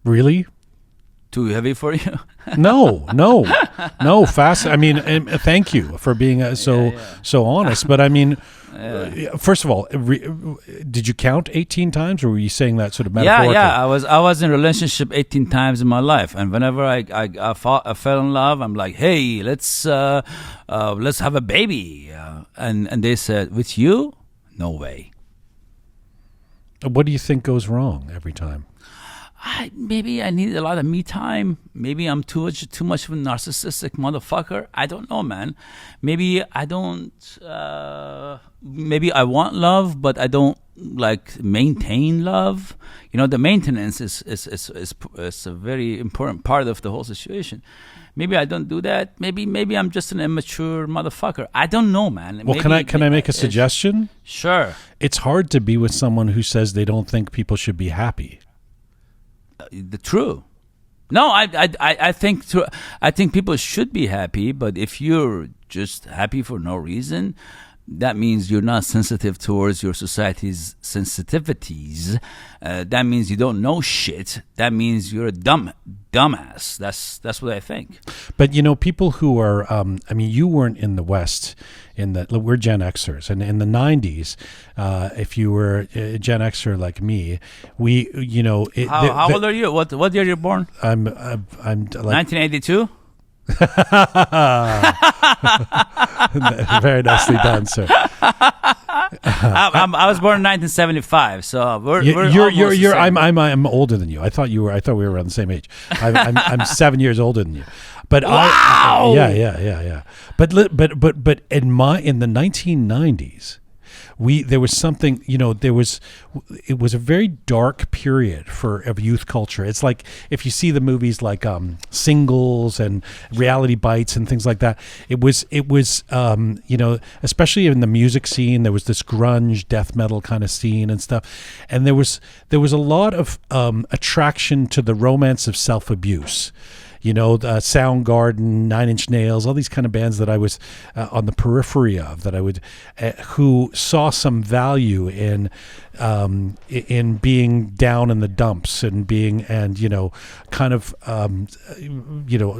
Really? Too heavy for you? No. Fast. I mean, thank you for being so honest. But I mean, first of all, did you count 18 times, or were you saying that sort of metaphorically? Yeah. I was in a relationship 18 times in my life, and whenever I fell in love, I'm like, hey, let's have a baby, and they said, with you, no way. What do you think goes wrong every time? maybe I need a lot of me time. Maybe I'm too much of a narcissistic motherfucker. I don't know, man. Maybe I don't. Maybe I want love, but I don't like maintain love. You know, the maintenance is a very important part of the whole situation. Maybe I don't do that. Maybe I'm just an immature motherfucker. I don't know, man. Well, can I make a suggestion? Sure. It's hard to be with someone who says they don't think people should be happy. True. No, I think people should be happy, but if you're just happy for no reason, that means you're not sensitive towards your society's sensitivities. That means you don't know shit. That means you're a dumbass. That's what I think. But you know, people who are, you weren't in the West. We're Gen Xers, and in the '90s, if you were a Gen Xer like me, how old are you? What year you're born? I'm like 1982. Very nicely done, sir. I was born in 1975, so I'm older than you. I thought we were around the same age. I'm 7 years older than you. But wow! Yeah. But in the 1990s, there was something, it was a very dark period of youth culture. It's like if you see the movies like Singles and Reality Bites and things like that, it was especially in the music scene, there was this grunge death metal kind of scene and stuff, and there was a lot of attraction to the romance of self-abuse. Soundgarden, Nine Inch Nails, all these kind of bands that I was on the periphery of, that I would, who saw some value in being down in the dumps and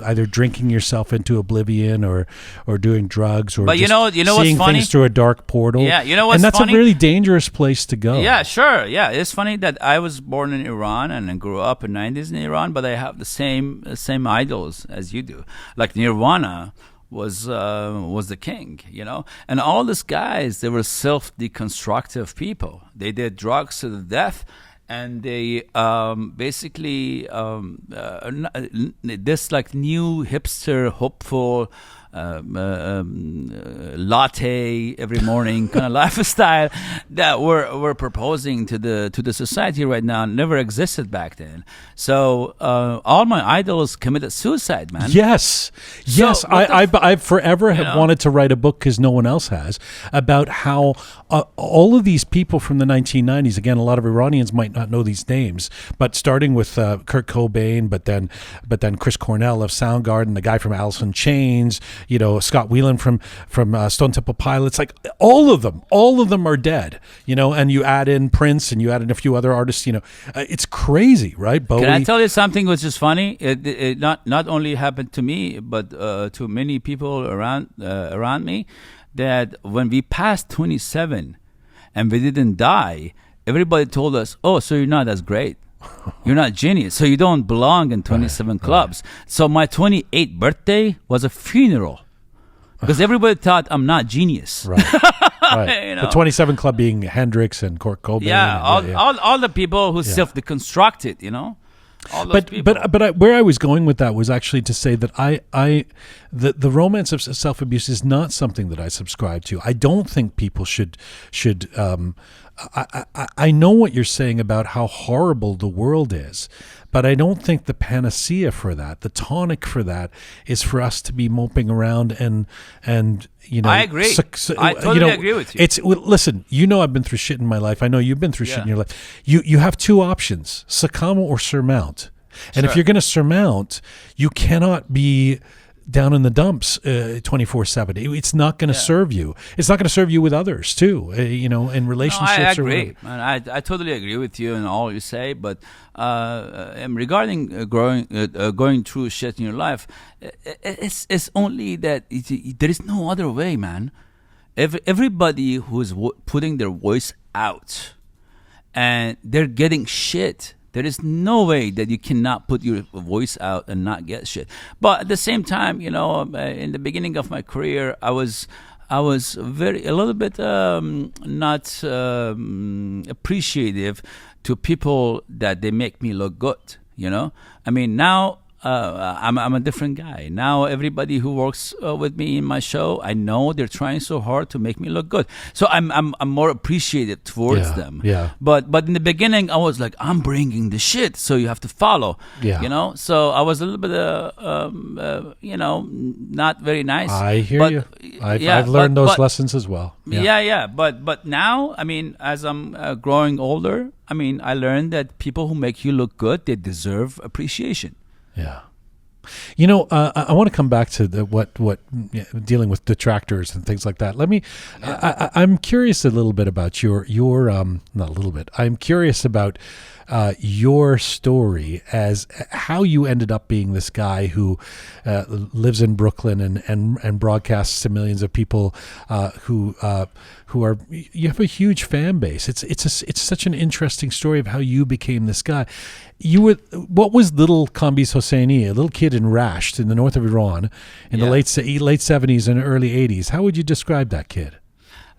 either drinking yourself into oblivion or doing drugs or seeing what's funny? Things through a dark portal. Yeah, you know what's funny? And that's funny? a really dangerous place to go. Yeah, sure. Yeah, it's funny that I was born in Iran and grew up in the 90s in Iran, but I have the same idols as you do. Like Nirvana was the king, and all these guys, they were self-deconstructive people. They did drugs to the death, and they basically this like new hipster, hopeful latte every morning kind of lifestyle that we're proposing to the society right now never existed back then. So all my idols committed suicide, man. Yes. I forever have wanted to write a book, because no one else has, about how all of these people from the 1990s. Again, a lot of Iranians might not know these names, but starting with Kurt Cobain, but then Chris Cornell of Soundgarden, the guy from Alice in Chains. Scott Weiland from Stone Temple Pilots, like all of them are dead, and you add in Prince and you add in a few other artists, it's crazy, right? Bowie. Can I tell you something which is funny? It not only happened to me, but to many people around me, that when we passed 27 and we didn't die, everybody told us, oh, so you're not as great. You're not genius, so you don't belong in 27 clubs. So my 28th birthday was a funeral, because everybody thought I'm not genius. Right. The 27 Club being Hendrix and Kurt Cobain. Yeah, all the people who self-deconstructed, all those people. But where I was going with that was actually to say that the romance of self-abuse is not something that I subscribe to. I don't think people should. I know what you're saying about how horrible the world is, but I don't think the panacea for that, the tonic for that, is for us to be moping around and I agree. I totally agree with you. Listen, I've been through shit in my life. I know you've been through shit in your life. You have two options: succumb or surmount. And if you're going to surmount, you cannot be down in the dumps 24/7. It's not going to serve you. It's not going to serve you with others too, in relationships. I agree. I totally agree with you in all you say, but regarding going through shit in your life, it's only that there is no other way, man. Everybody who's putting their voice out and they're getting shit, there is no way that you cannot put your voice out and not get shit. But at the same time, in the beginning of my career, I was I was a little bit not appreciative to people that they make me look good. You know, I mean, now I'm a different guy. Now everybody who works with me in my show, I know they're trying so hard to make me look good. So I'm more appreciative towards them. Yeah. But in the beginning, I was like, I'm bringing the shit, so you have to follow. Yeah. You know. So I was a little bit, not very nice. I hear you. I've learned those lessons as well. Yeah. But now, I mean, as I'm growing older, I mean, I learned that people who make you look good, they deserve appreciation. Yeah. You know, I want to come back to what dealing with detractors and things like that. Let me. I'm curious a little bit about your not a little bit. I'm curious about your story as how you ended up being this guy who lives in Brooklyn and broadcasts to millions of people who are. You have a huge fan base. It's such an interesting story of how you became this guy. What was little Kambiz Hosseini, a little kid in Rasht in the north of Iran in the late 70s and early 80s? How would you describe that kid?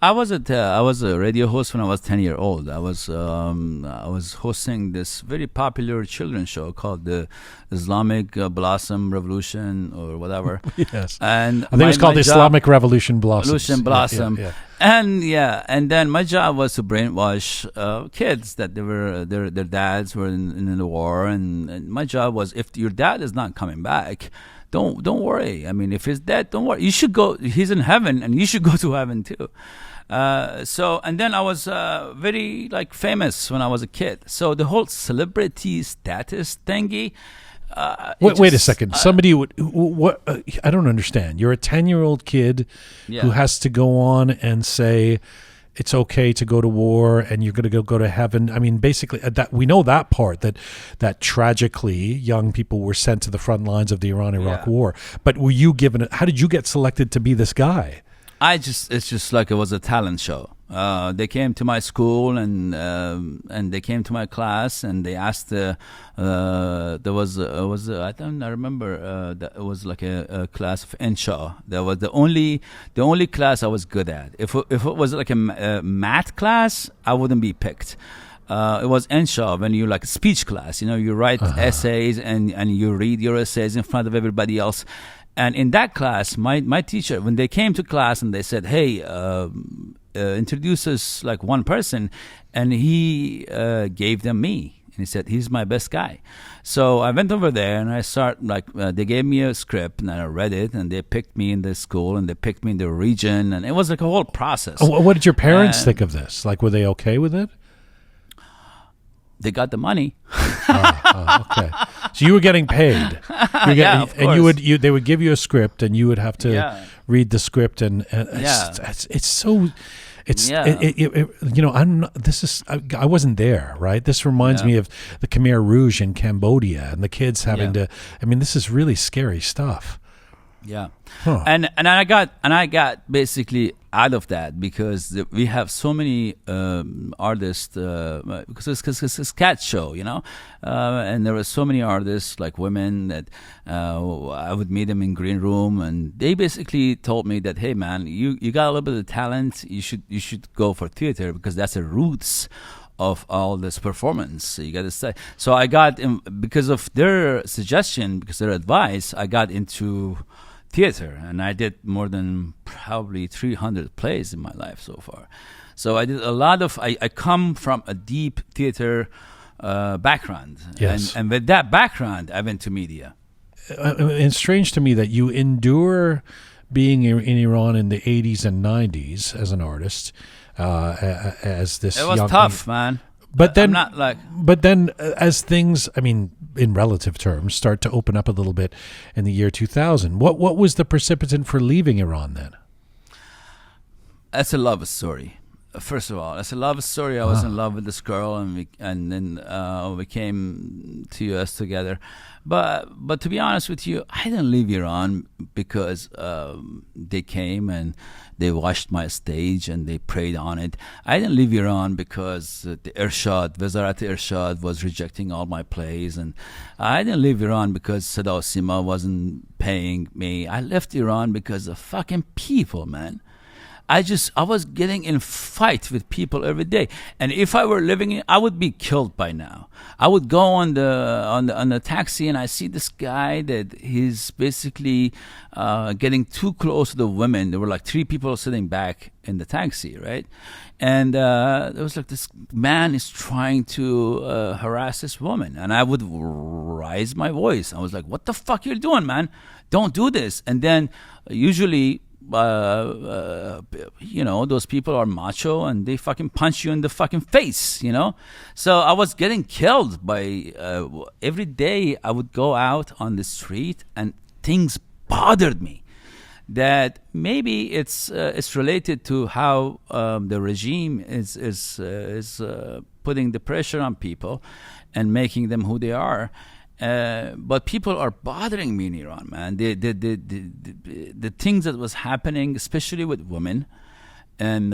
I was a radio host when I was 10 years old. I was hosting this very popular children's show called the Islamic Blossom Revolution or whatever. Yes, and I think it was called the Islamic Revolution Blossom. Yeah. And then my job was to brainwash kids that their dads were in the war, and my job was, if your dad is not coming back, don't worry. I mean, if he's dead, don't worry. You should go. He's in heaven, and you should go to heaven too. And then I was very famous when I was a kid. So the whole celebrity status thingy. Wait a second. Somebody would. What? I don't understand. You're a 10-year-old kid who has to go on and say it's okay to go to war and you're going to go to heaven. I mean, basically, that we know that part, that tragically young people were sent to the front lines of the Iran-Iraq war. But were you given? How did you get selected to be this guy? It's just like it was a talent show. They came to my school and they came to my class and they asked. There was I remember that it was like a class of Insha. That was the only class I was good at. If it was like a math class, I wouldn't be picked. It was Insha, when you like a speech class. You know, you write essays and you read your essays in front of everybody else. And in that class, my teacher, when they came to class and they said, "Hey, introduce us like one person," and he gave them me, and he said, "He's my best guy." So I went over there and I they gave me a script and I read it, and they picked me in the school and they picked me in the region, and it was like a whole process. What did your parents think of this? Like, were they okay with it? They got the money. Okay. So you were getting paid. Of course. And they would give you a script, and you would have to read the script, and it's so. I wasn't there, right? This reminds me of the Khmer Rouge in Cambodia, and the kids having to. I mean, this is really scary stuff. Yeah, and I got basically out of that because we have so many artists because it's a cat show, you know, and there were so many artists like women that I would meet them in green room, and they basically told me that, hey man, you got a little bit of talent, you should go for theater because that's the roots of all this performance. You got to say. So I got because of their suggestion, because their advice, I got into theater, and I did more than probably 300 plays in my life so far. So I did a lot of. I come from a deep theater background, and with that background, I went to media. It's strange to me that you endure being in Iran in the 80s and 90s as an artist, as this. It was tough, man. But then, as things, I mean, in relative terms, start to open up a little bit in the year 2000. What was the precipitant for leaving Iran then? That's a love story. First of all, that's a love story. I was in love with this girl, and then we came to US together. But to be honest with you, I didn't leave Iran because they came and they watched my stage and they prayed on it. I didn't leave Iran because the Irshad, Wazarat Irshad was rejecting all my plays. And I didn't leave Iran because Sada Sima wasn't paying me. I left Iran because of fucking people, man. I was getting in fight with people every day. And if I were living in, I would be killed by now. I would go on the taxi, and I see this guy that he's basically getting too close to the women. There were like 3 people sitting back in the taxi, right? And there was like this man is trying to harass this woman, and I would raise my voice. I was like, "What the fuck you're doing, man? Don't do this." And then usually, those people are macho and they fucking punch you in the fucking face, So I was getting killed by every day. I would go out on the street and things bothered me. That maybe it's related to how the regime is putting the pressure on people and making them who they are. But people are bothering me in Iran, man. The things that was happening, especially with women, and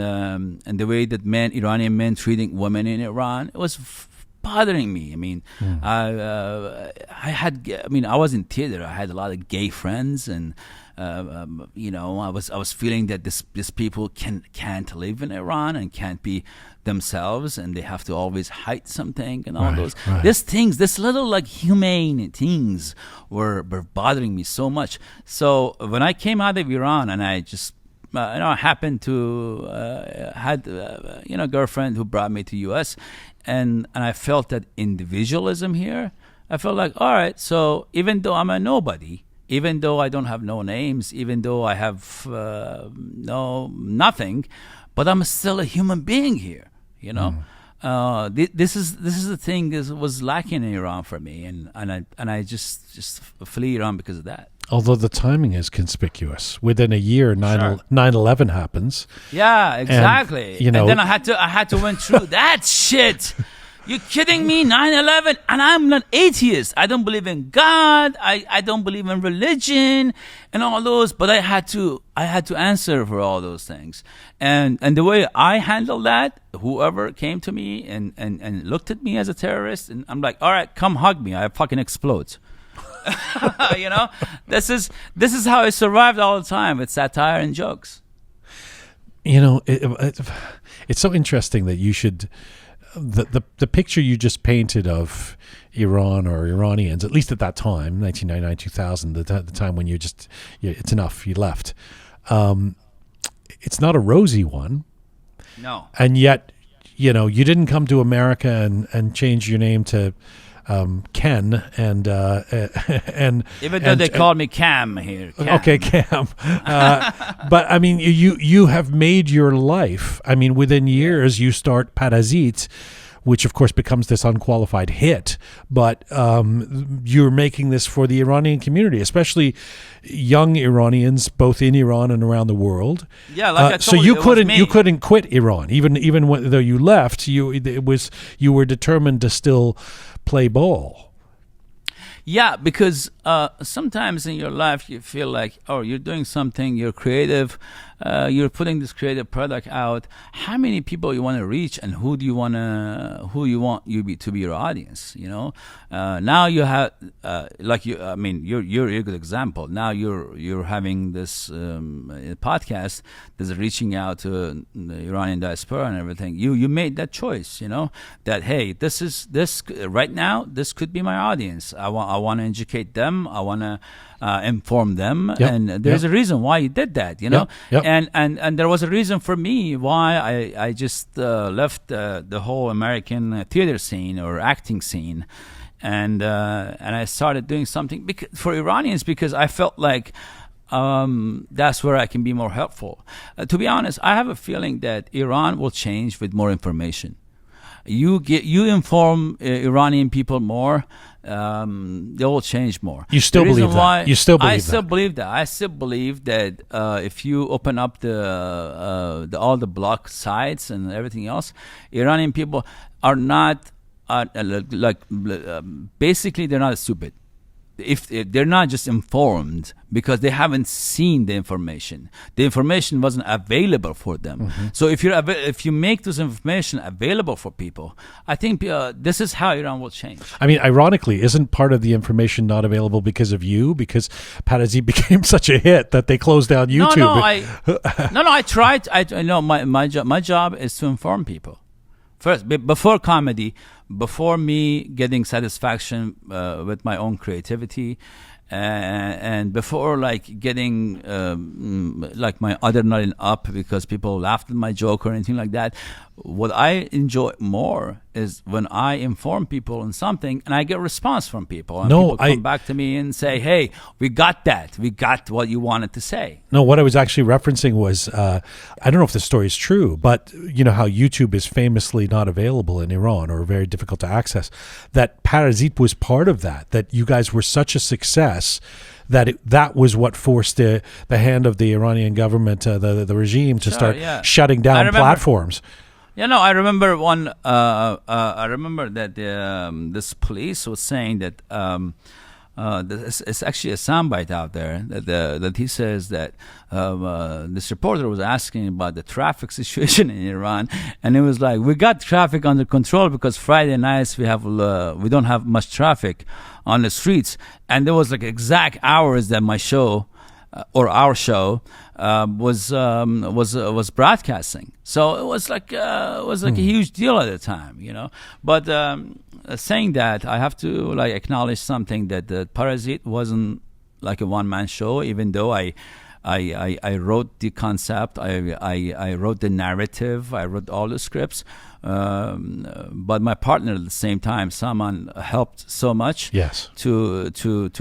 the way that Iranian men treating women in Iran, it was bothering me. I mean, I was in theater. I had a lot of gay friends, and I was feeling that these people can't live in Iran and can't be themselves, and they have to always hide something and all those. This little like humane things were bothering me so much. So when I came out of Iran, and I just I happened to had a girlfriend who brought me to U.S. and I felt that individualism here. I felt like, all right, so even though I'm a nobody, even though I don't have no names, even though I have nothing, but I'm still a human being here. This is the thing that was lacking in Iran for me, and I just flee Iran because of that. Although the timing is conspicuous. Within a year, 9/11 happens. Yeah, exactly. And then I had to went through that shit. You kidding me? 9/11, and I'm an atheist. I don't believe in God. I don't believe in religion and all those. But I had to answer for all those things. And the way I handled that, whoever came to me and looked at me as a terrorist, and I'm like, all right, come hug me. I fucking explode. This is how I survived all the time with satire and jokes. It's so interesting that you should. The picture you just painted of Iran or Iranians, at least at that time, 1999, 2000, the time when it's enough, you left. It's not a rosy one. No. And yet, you didn't come to America and change your name to Ken and even though they called me Cam here. Cam. Okay, Cam. But I mean, you have made your life. I mean, within years, you start Parazeet, which of course becomes this unqualified hit. But you're making this for the Iranian community, especially young Iranians, both in Iran and around the world. Yeah, like I told so you couldn't quit Iran, even though you left. You were determined to still play ball. Yeah, because sometimes in your life you feel like, oh, you're doing something, you're creative, you're putting this creative product out. How many people you want to reach, and who you want to be your audience? Now you have you're a good example. Now you're having this podcast that's reaching out to the Iranian diaspora and everything. You made that choice, that hey, this right now, this could be my audience. I want to educate them. I want to inform them, and there's a reason why you did that, And there was a reason for me why I just left the whole American theater scene or acting scene, and I started doing something for Iranians because I felt like that's where I can be more helpful. To be honest, I have a feeling that Iran will change with more information. You inform Iranian people more, they will change more. You still believe that? You still believe that? I still believe that. I still believe that if you open up all the block sites and everything else, Iranian people are not basically they're not stupid. if they're not just informed because they haven't seen the information wasn't available for them. So if you make this information available for people, I think this is how Iran will change. I mean, ironically, isn't part of the information not available because of you? Because Parazeet became such a hit that they closed down YouTube. I tried. My job is to inform people. First, before comedy, before me getting satisfaction with my own creativity, and before like getting like my adrenaline up because people laughed at my joke or anything like that, what I enjoy more is when I inform people on something and I get response from people. And people come back to me and say, hey, we got that. We got what you wanted to say. No, what I was actually referencing was, I don't know if the story is true, but you know how YouTube is famously not available in Iran or very difficult to access, that Parazeet was part of that you guys were such a success that was what forced the hand of the Iranian government, the regime, to start shutting down platforms. I remember one. I remember that this police was saying that it's actually a soundbite out there that he says that this reporter was asking about the traffic situation in Iran, and it was like, we got traffic under control because Friday nights we don't have much traffic on the streets, and there was like exact hours that my show or our show was broadcasting. So it was like a huge deal at the time, you know. But saying that, I have to like acknowledge something, that the Parazeet wasn't like a one-man show. Even though I wrote the concept, I wrote the narrative, I wrote all the scripts. But my partner at the same time, Saman, helped so much to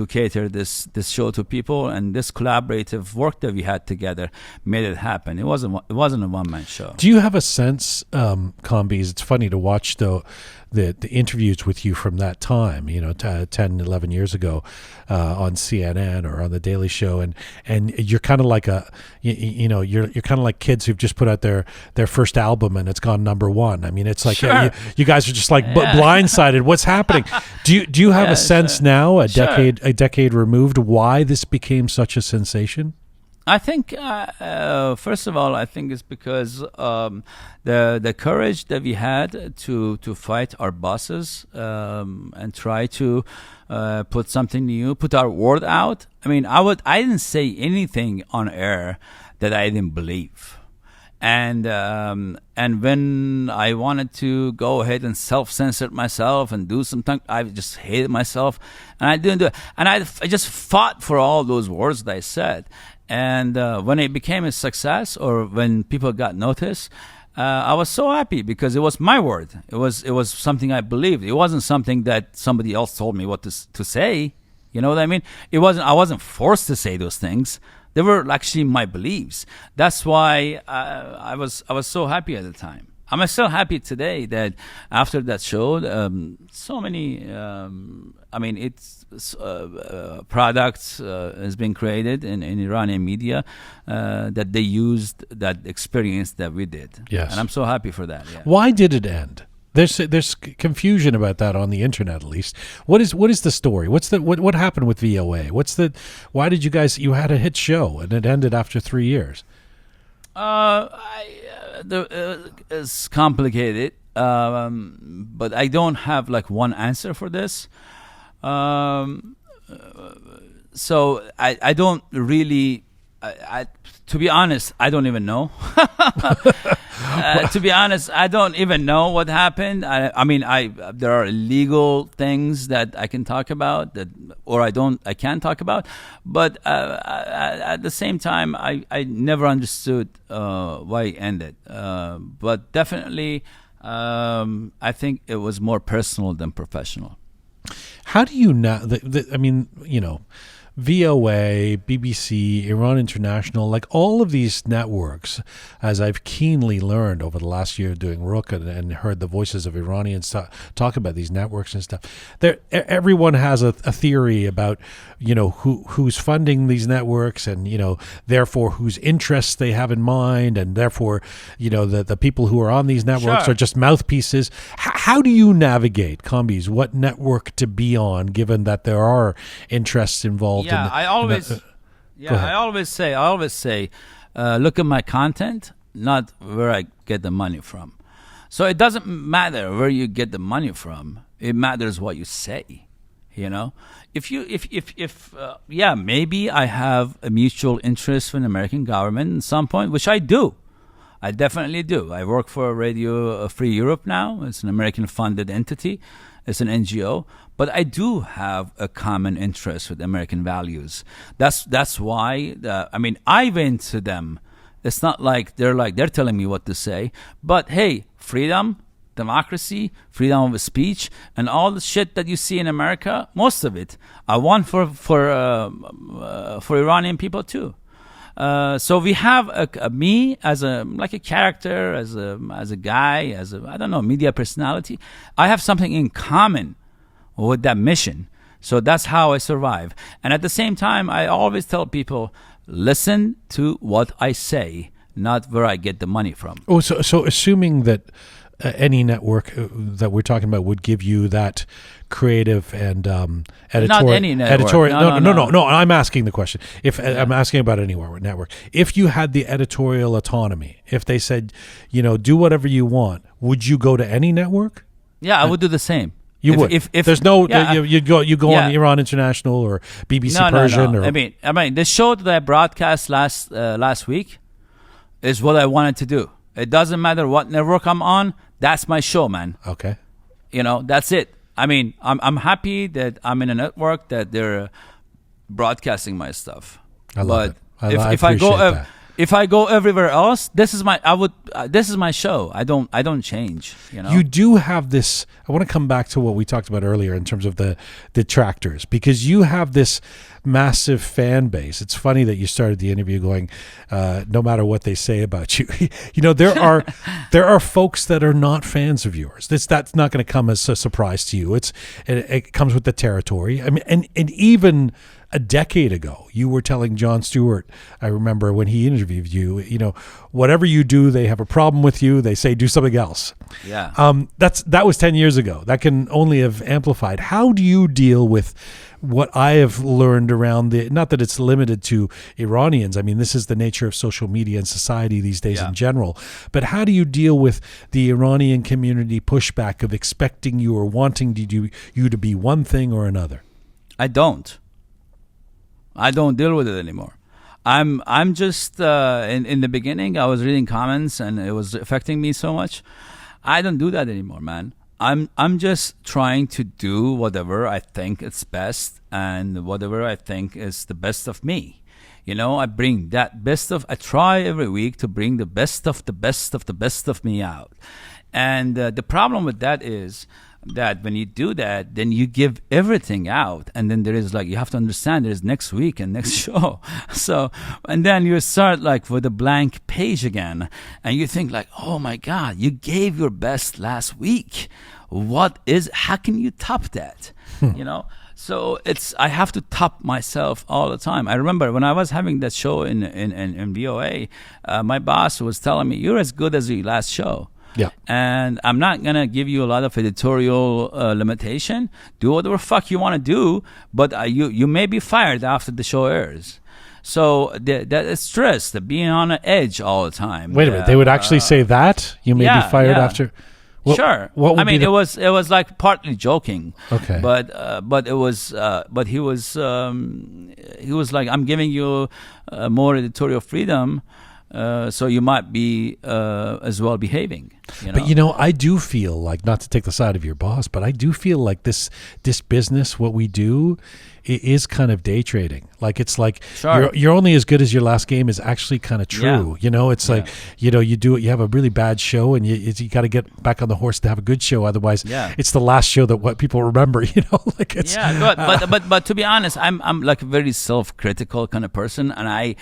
cater this show to people, and this collaborative work that we had together made it happen. It wasn't a one-man show. Do you have a sense, Kambiz, it's funny to watch though the interviews with you from that time, 10, 11 years ago on CNN or on The Daily Show, and you're kind of like you're kind of like kids who've just put out their first album and it's gone #1. I mean, it's like you guys are just like blindsided. What's happening? Do you have a sense now, a decade removed, why this became such a sensation? I think, first of all, I think it's because the courage that we had to fight our bosses and try to put something new, put our word out. I mean, I didn't say anything on air that I didn't believe. And when I wanted to go ahead and self-censor myself and do something, I just hated myself, and I didn't do it. And I just fought for all those words that I said. And when it became a success, or when people got noticed, I was so happy because it was my word. It was something I believed. It wasn't something that somebody else told me what to say. You know what I mean? I wasn't forced to say those things. They were actually my beliefs. That's why I was so happy at the time. I'm still happy today that after that show, so many, products has been created in Iranian media that they used that experience that we did. Yes. And I'm so happy for that. Yeah. Why did it end? There's confusion about that on the internet, at least. What is the story? What happened with VOA? Why did you had a hit show and it ended after 3 years? It's complicated, but I don't have like one answer for this. So I don't really. To be honest, I don't even know. To be honest, I don't even know what happened. There are legal things that I can talk about I can't talk about. But at the same time, I never understood why it ended. But definitely, I think it was more personal than professional. How do you now? VOA, BBC, Iran International, like all of these networks, as I've keenly learned over the last year doing Roqe and heard the voices of Iranians talk about these networks and stuff, everyone has a theory about, who's funding these networks and, therefore whose interests they have in mind, and therefore, the people who are on these networks are just mouthpieces. How do you navigate, Kambiz, what network to be on, given that there are interests involved? Yeah, I always say, look at my content, not where I get the money from. So it doesn't matter where you get the money from. It matters what you say. Maybe I have a mutual interest with the American government at some point, which I do. I definitely do. I work for Radio Free Europe now. It's an American-funded entity. It's an NGO. But I do have a common interest with American values. That's why, I went to them. It's not like they're telling me what to say. But hey, freedom, democracy, freedom of speech, and all the shit that you see in America, most of it, I want for Iranian people too. So we have me as a character, as a guy, as a media personality. I have something in common with that mission. So that's how I survive. And at the same time, I always tell people, listen to what I say, not where I get the money from. Oh, so assuming that any network that we're talking about would give you that creative and editorial. Not any network. No. I'm asking the question. I'm asking about any network. If you had the editorial autonomy, if they said, do whatever you want, would you go to any network? Yeah, I would do the same. You would. If there's no, you'd go on Iran International or BBC Persian. No. Or I mean, the show that I broadcast last week is what I wanted to do. It doesn't matter what network I'm on. That's my show, man. Okay. That's it. I mean, I'm happy that I'm in a network that they're broadcasting my stuff. I love it. If I go everywhere else, this is my show. I don't change. You do have this. I want to come back to what we talked about earlier in terms of the detractors, because you have this massive fan base. It's funny that you started the interview going, no matter what they say about you, there are folks that are not fans of yours. That's not going to come as a surprise to you. It comes with the territory. I mean, and even a decade ago, you were telling Jon Stewart, I remember when he interviewed you, whatever you do, they have a problem with you. They say, do something else. Yeah. That was 10 years ago. That can only have amplified. How do you deal with what I have learned around not that it's limited to Iranians. I mean, this is the nature of social media and society these days in general. But how do you deal with the Iranian community pushback of expecting you or wanting you to be one thing or another? I don't deal with it anymore. I'm just in the beginning I was reading comments and it was affecting me so much. I don't do that anymore, man. I'm just trying to do whatever I think is best and whatever I think is the best of me. I bring that I try every week to bring the best of the best of the best of me out. And the problem with that is that when you do that, then you give everything out, and then there is you have to understand there is next week and next show. So, and then you start with a blank page again, and you think oh my God, you gave your best last week. How can you top that? So I have to top myself all the time. I remember when I was having that show in VOA, my boss was telling me, you're as good as your last show. Yeah. And I'm not going to give you a lot of editorial limitation. Do whatever fuck you want to do, but you may be fired after the show airs. So that stress, the being on the edge all the time. Wait a minute. They would actually say that? You may be fired after? Sure. It was partly joking. Okay. But he was like, I'm giving you more editorial freedom. So you might be as well behaving. But I do feel like, not to take the side of your boss, but I do feel like this business, what we do, it is kind of day trading. Like, it's like you're only as good as your last game is actually kind of true. It's like, you do it, you have a really bad show, and you got to get back on the horse to have a good show. Otherwise, it's the last show that what people remember. Like it's but to be honest, I'm like a very self-critical kind of person, and I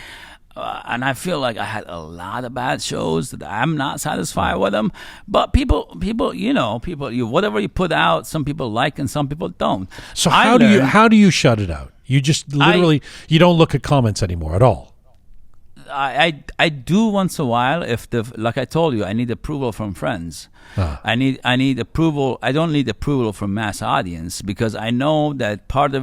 feel like I had a lot of bad shows that I'm not satisfied with them. But people, whatever you put out, some people like and some people don't. So how do you shut it out? You just literally you don't look at comments anymore at all. I do once in a while like I told you, I need approval from friends. I need approval. I don't need approval from mass audience, because I know that part of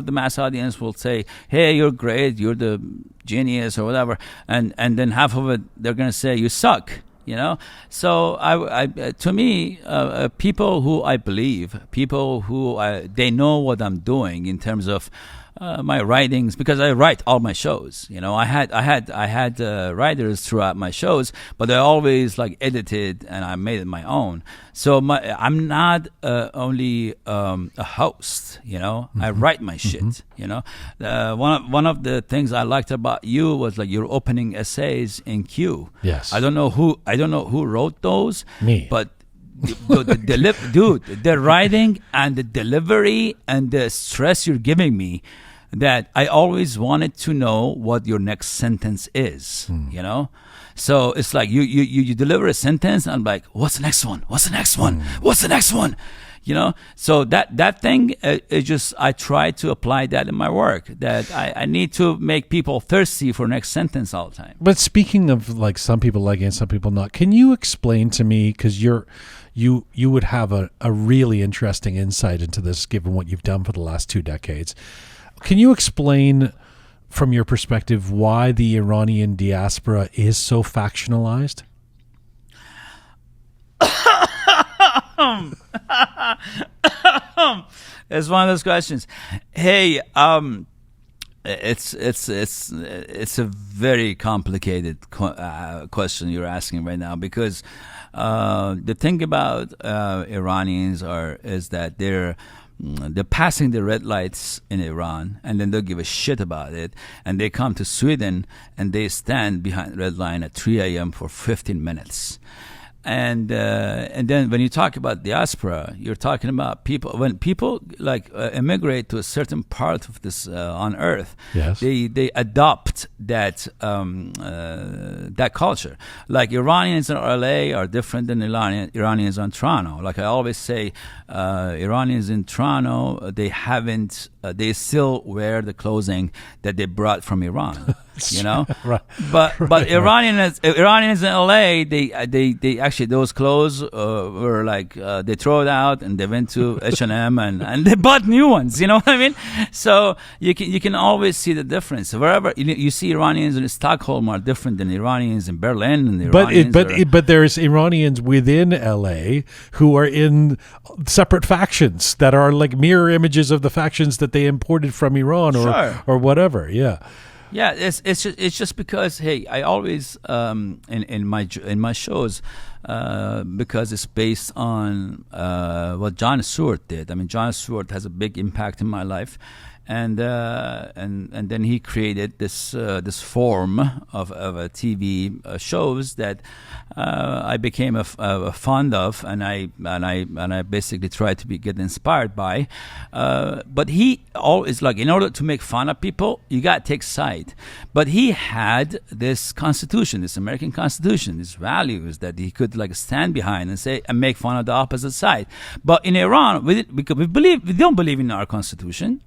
the mass audience will say, hey, you're great, you're the genius or whatever, and then half of it they're going to say you suck. So I to me, people who I believe, people who they know what I'm doing in terms of my writings, because I write all my shows. I had writers throughout my shows, but they're always like edited, and I made it my own. So I'm not only a host. I write my shit. One of the things I liked about you was like your opening essays in Q. Yes. I don't know who wrote those. Me. But the writing and the delivery and the stress you're giving me, that I always wanted to know what your next sentence is. So it's like you deliver a sentence, and I'm like, what's the next one? What's the next one? What's the next one? So that thing, it just, I try to apply that in my work, that I need to make people thirsty for next sentence all the time. But speaking of like some people like it and some people not, can you explain to me, because you would have a really interesting insight into this given what you've done for the last 2 decades. Can you explain from your perspective why the Iranian diaspora is so factionalized? It's one of those questions. Hey, it's a very complicated question you're asking right now, because the thing about Iranians is that they're passing the red lights in Iran, and then they'll give a shit about it, and they come to Sweden and they stand behind the red line at 3 a.m. for 15 minutes. And then when you talk about diaspora, you're talking about people. When people like immigrate to a certain part of this on Earth, yes, they adopt that that culture. Like Iranians in LA are different than Iranians in Toronto. Like I always say, Iranians in Toronto, they still wear the clothing that they brought from Iran. Right. But Iranians in LA, they actually, those clothes were like they throw it out and they went to H&M and they bought new ones. You know what I mean? So you can always see the difference. Wherever you see Iranians in Stockholm are different than Iranians in Berlin. And but there's Iranians within LA who are in separate factions that are like mirror images of the factions that they imported from Iran or whatever. Yeah. Yeah, it's just because, hey, I always in my shows, because it's based on what Jon Stewart did. I mean, Jon Stewart has a big impact in my life, and then he created this form of a TV shows that I became a fond of, and I basically tried to get inspired by. But he always, like, in order to make fun of people, you got to take side. But he had this constitution, this American Constitution, these values that he could like stand behind and say and make fun of the opposite side. But in Iran, we don't believe in our constitution.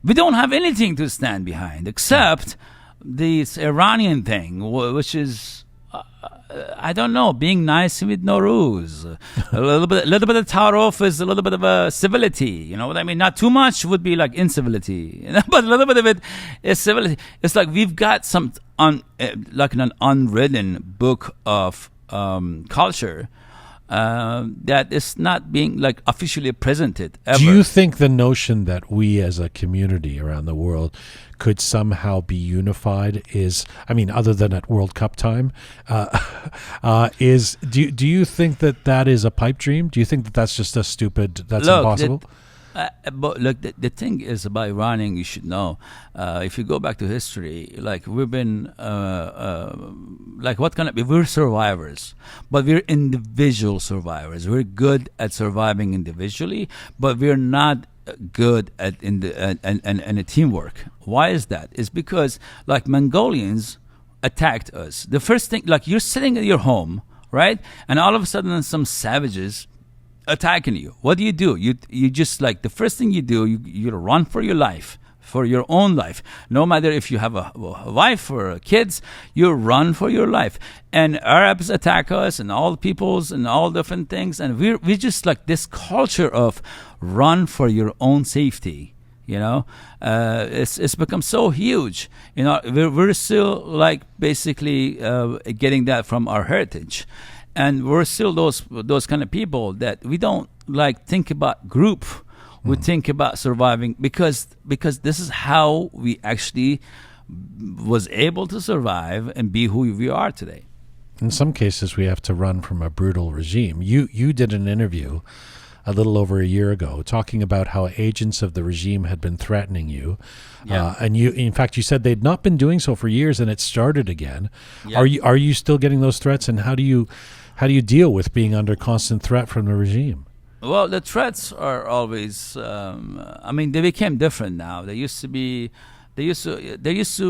We don't have anything to stand behind except this Iranian thing, which is, I don't know, being nice with Nowruz. A little bit of Tarof is a little bit of a civility. You know what I mean? Not too much would be like incivility, but a little bit of it is civility. It's like we've got like an unwritten book of culture that is not being like officially presented ever. Do you think the notion that we as a community around the world could somehow be unified is, I mean, other than at World Cup time, do you think that is a pipe dream? Do you think that that's just that's impossible? But look, the thing is about Iranian, you should know, if you go back to history, like we've been, we're survivors, but we're individual survivors. We're good at surviving individually, but we're not good at in a teamwork. Why is that? It's because like Mongolians attacked us. The first thing, like you're sitting at your home, right? And all of a sudden some savages attacking you. What do? You just like the first thing you do, you run for your life, for your own life. No matter if you have a wife or kids, you run for your life. And Arabs attack us, and all peoples, and all different things. And we're just like this culture of run for your own safety. You know, it's become so huge. You know, we're still like basically getting that from our heritage. And we're still those kind of people that we don't like think about group. We think about surviving because this is how we actually was able to survive and be who we are today. In some cases, we have to run from a brutal regime. You did an interview a little over a year ago talking about how agents of the regime had been threatening you. Yeah. And in fact, you said they'd not been doing so for years and it started again. Yeah. Are you still getting those threats, and how do you deal with being under constant threat from the regime? Well, the threats are always, I mean, they became different now. They used to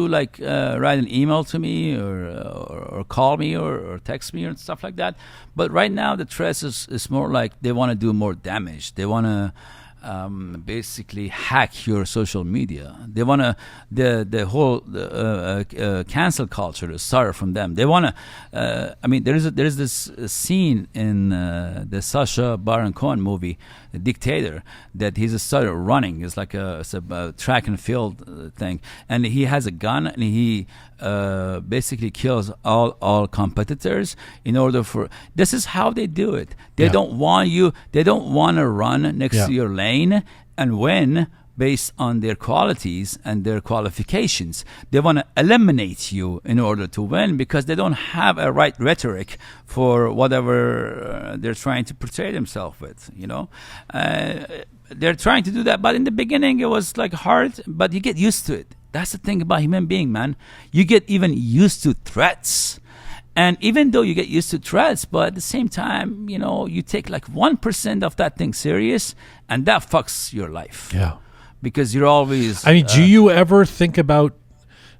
like write an email to me or call me or text me and stuff like that. But right now the threats is more like they want to do more damage. They want to basically hack your social media. They want to the whole cancel culture to start from them. They want to. I mean, there is this scene in the Sacha Baron Cohen movie, The Dictator, that he's started running. It's like a track and field thing, and he has a gun and he basically kills all competitors in order for. This is how they do it. They don't want you. They don't want to run next to your lane and win based on their qualities and their qualifications. They want to eliminate you in order to win because they don't have a right rhetoric for whatever they're trying to portray themselves with, you know. They're trying to do that, but in the beginning it was like hard, but you get used to it. That's the thing about human being, man. You get even used to threats. And even though you get used to threats, but at the same time, you know, you take like 1% of that thing serious, and that fucks your life. Yeah. Because you're always... I mean, do you ever think about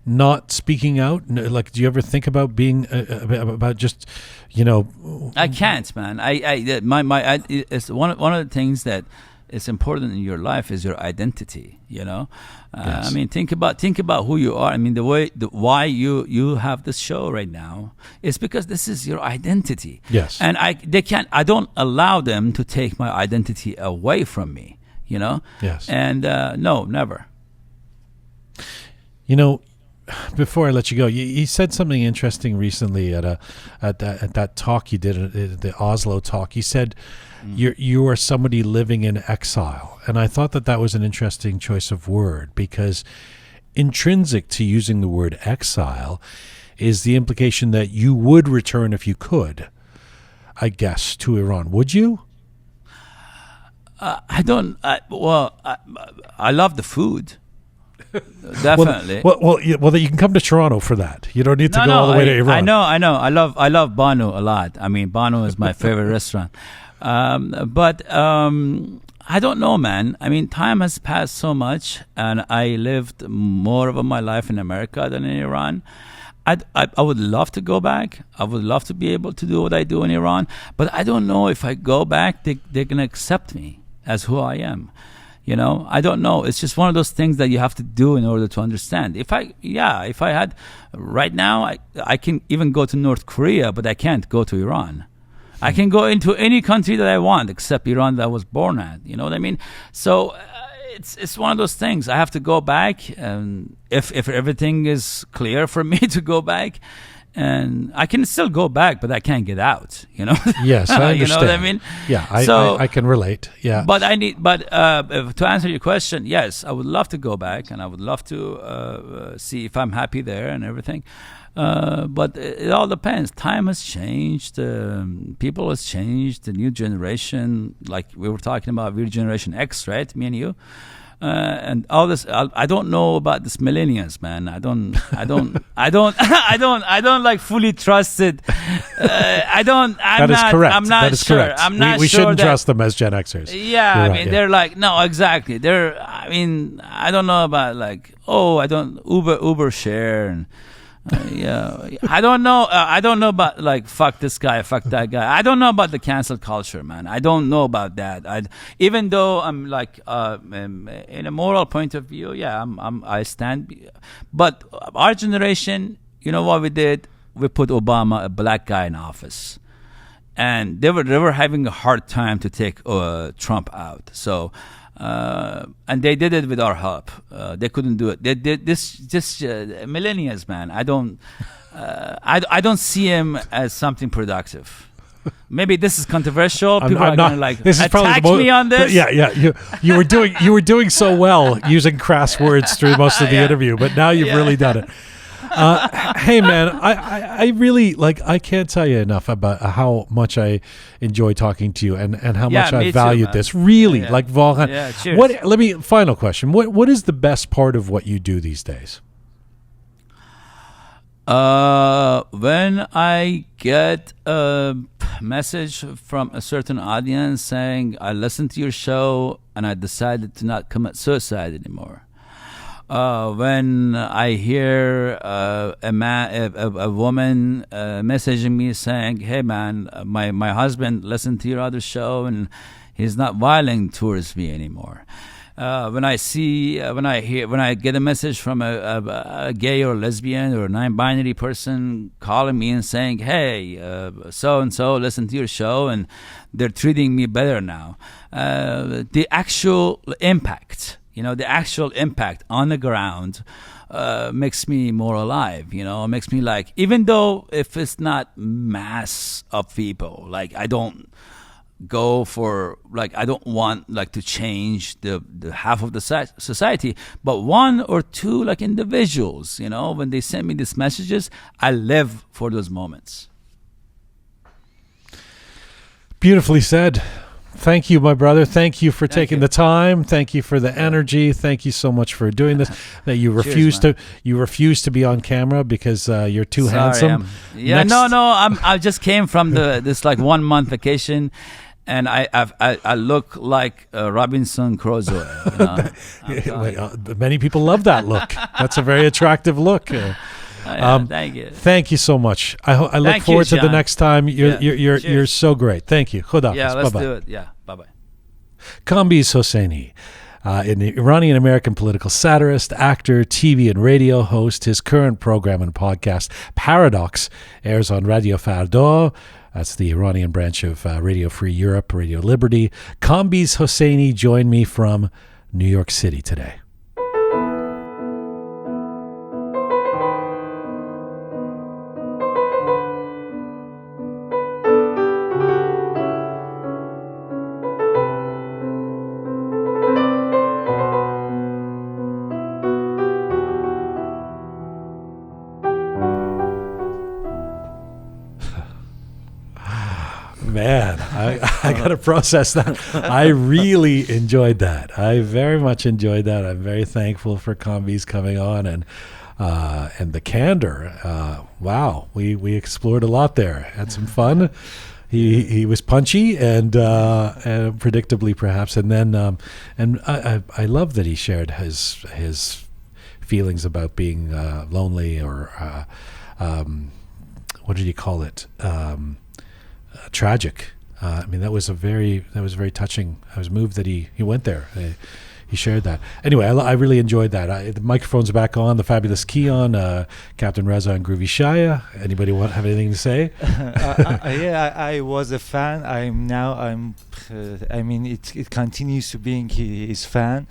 not speaking out? Like, do you ever think about being, about just, you know... I can't, man. It's one of the things that is important in your life is your identity, you know? Yes. I mean, think about who you are. I mean, why you have this show right now is because this is your identity. Yes. And I don't allow them to take my identity away from me, you know? Yes. And no, never. You know, before I let you go, you said something interesting recently at that talk you did, the Oslo talk. You said you are somebody living in exile, and I thought that was an interesting choice of word, because intrinsic to using the word exile is the implication that you would return if you could, I guess, to Iran. Would you? I don't. I love the food. Definitely. Well, you can come to Toronto for that. You don't need to go all the way to Iran. I know. I love Banu a lot. I mean, Banu is my favorite restaurant. But I don't know, man. I mean, time has passed so much, and I lived more of my life in America than in Iran. I would love to go back. I would love to be able to do what I do in Iran, but I don't know if I go back, they're going to accept me as who I am. You know, I don't know. It's just one of those things that you have to do in order to understand. If I had right now, I can even go to North Korea, but I can't go to Iran. I can go into any country that I want except Iran that I was born at. You know what I mean? So it's one of those things. I have to go back, and if everything is clear for me to go back, and I can still go back, but I can't get out. Yes, I understand. You know what I mean? Yeah, I can relate. Yeah, but to answer your question, yes, I would love to go back, and I would love to see if I'm happy there and everything. But it all depends. Time has changed. People has changed. The new generation, like we were talking about, we're Generation X, right? Me and you. And all this, I don't know about this millennials, man. I don't like fully trust it. That is correct. I'm not sure. Correct. I'm not we sure shouldn't trust them as Gen Xers. Yeah, they're like, no, exactly. I don't know about like, I don't Uber share and. I don't know about like fuck this guy, fuck that guy. I don't know about the cancel culture, man. I don't know about that. Even though I'm like in a moral point of view, I stand. But our generation, you know what we did? We put Obama, a black guy, in office, and they were having a hard time to take Trump out. So. And they did it with our help. They couldn't do it. They did this. Just millennials, man. I don't see him as something productive. Maybe this is controversial. People are going to like attack me on this. You were doing so well using crass words through most of the interview, but now you've really done it. Hey man, I really I can't tell you enough about how much I enjoy talking to you and how much I valued this. Really, Volkan. Yeah, cheers. Final question. What is the best part of what you do these days? When I get a message from a certain audience saying I listened to your show and I decided to not commit suicide anymore. When I hear a woman messaging me saying, "Hey man, my husband listened to your other show and he's not violent towards me anymore." When I get a message from a gay or lesbian or non-binary person calling me and saying, "Hey, so and so listened to your show and they're treating me better now," the actual impact. The actual impact on the ground makes me more alive, makes me like, even though if it's not mass of people, like I don't go for, like I don't want like to change the half of the society, but one or two like individuals, when they send me these messages, I live for those moments. Beautifully said. Thank you, my brother. Thank you for taking the time. Thank you for the energy. Thank you so much for doing this. That you refuse to be on camera because you're too handsome. I just came from this like 1 month vacation, and I look like Robinson Crusoe. Many people love that look. That's a very attractive look. Thank you. Thank you so much. I look forward to the next time. You're so great. Thank you. Khuda. Yeah, let's do it. Yeah, bye-bye. Kambiz Hosseini, an Iranian-American political satirist, actor, TV and radio host. His current program and podcast, Paradox, airs on Radio Farda. That's the Iranian branch of Radio Free Europe, Radio Liberty. Kambiz Hosseini joined me from New York City today. Man, I got to process that. I really enjoyed that. I very much enjoyed that. I'm very thankful for Kambiz coming on and the candor. Wow, we explored a lot there. Had some fun. He was punchy and predictably perhaps, and then I love that he shared his feelings about being lonely or what did he call it? Tragic. That was very touching. I was moved that he went there. He shared that. Anyway, I really enjoyed that. The microphone's back on. The fabulous Keon, Captain Reza, and Groovy Shaya. Anybody have anything to say? I was a fan. It continues to being his fan.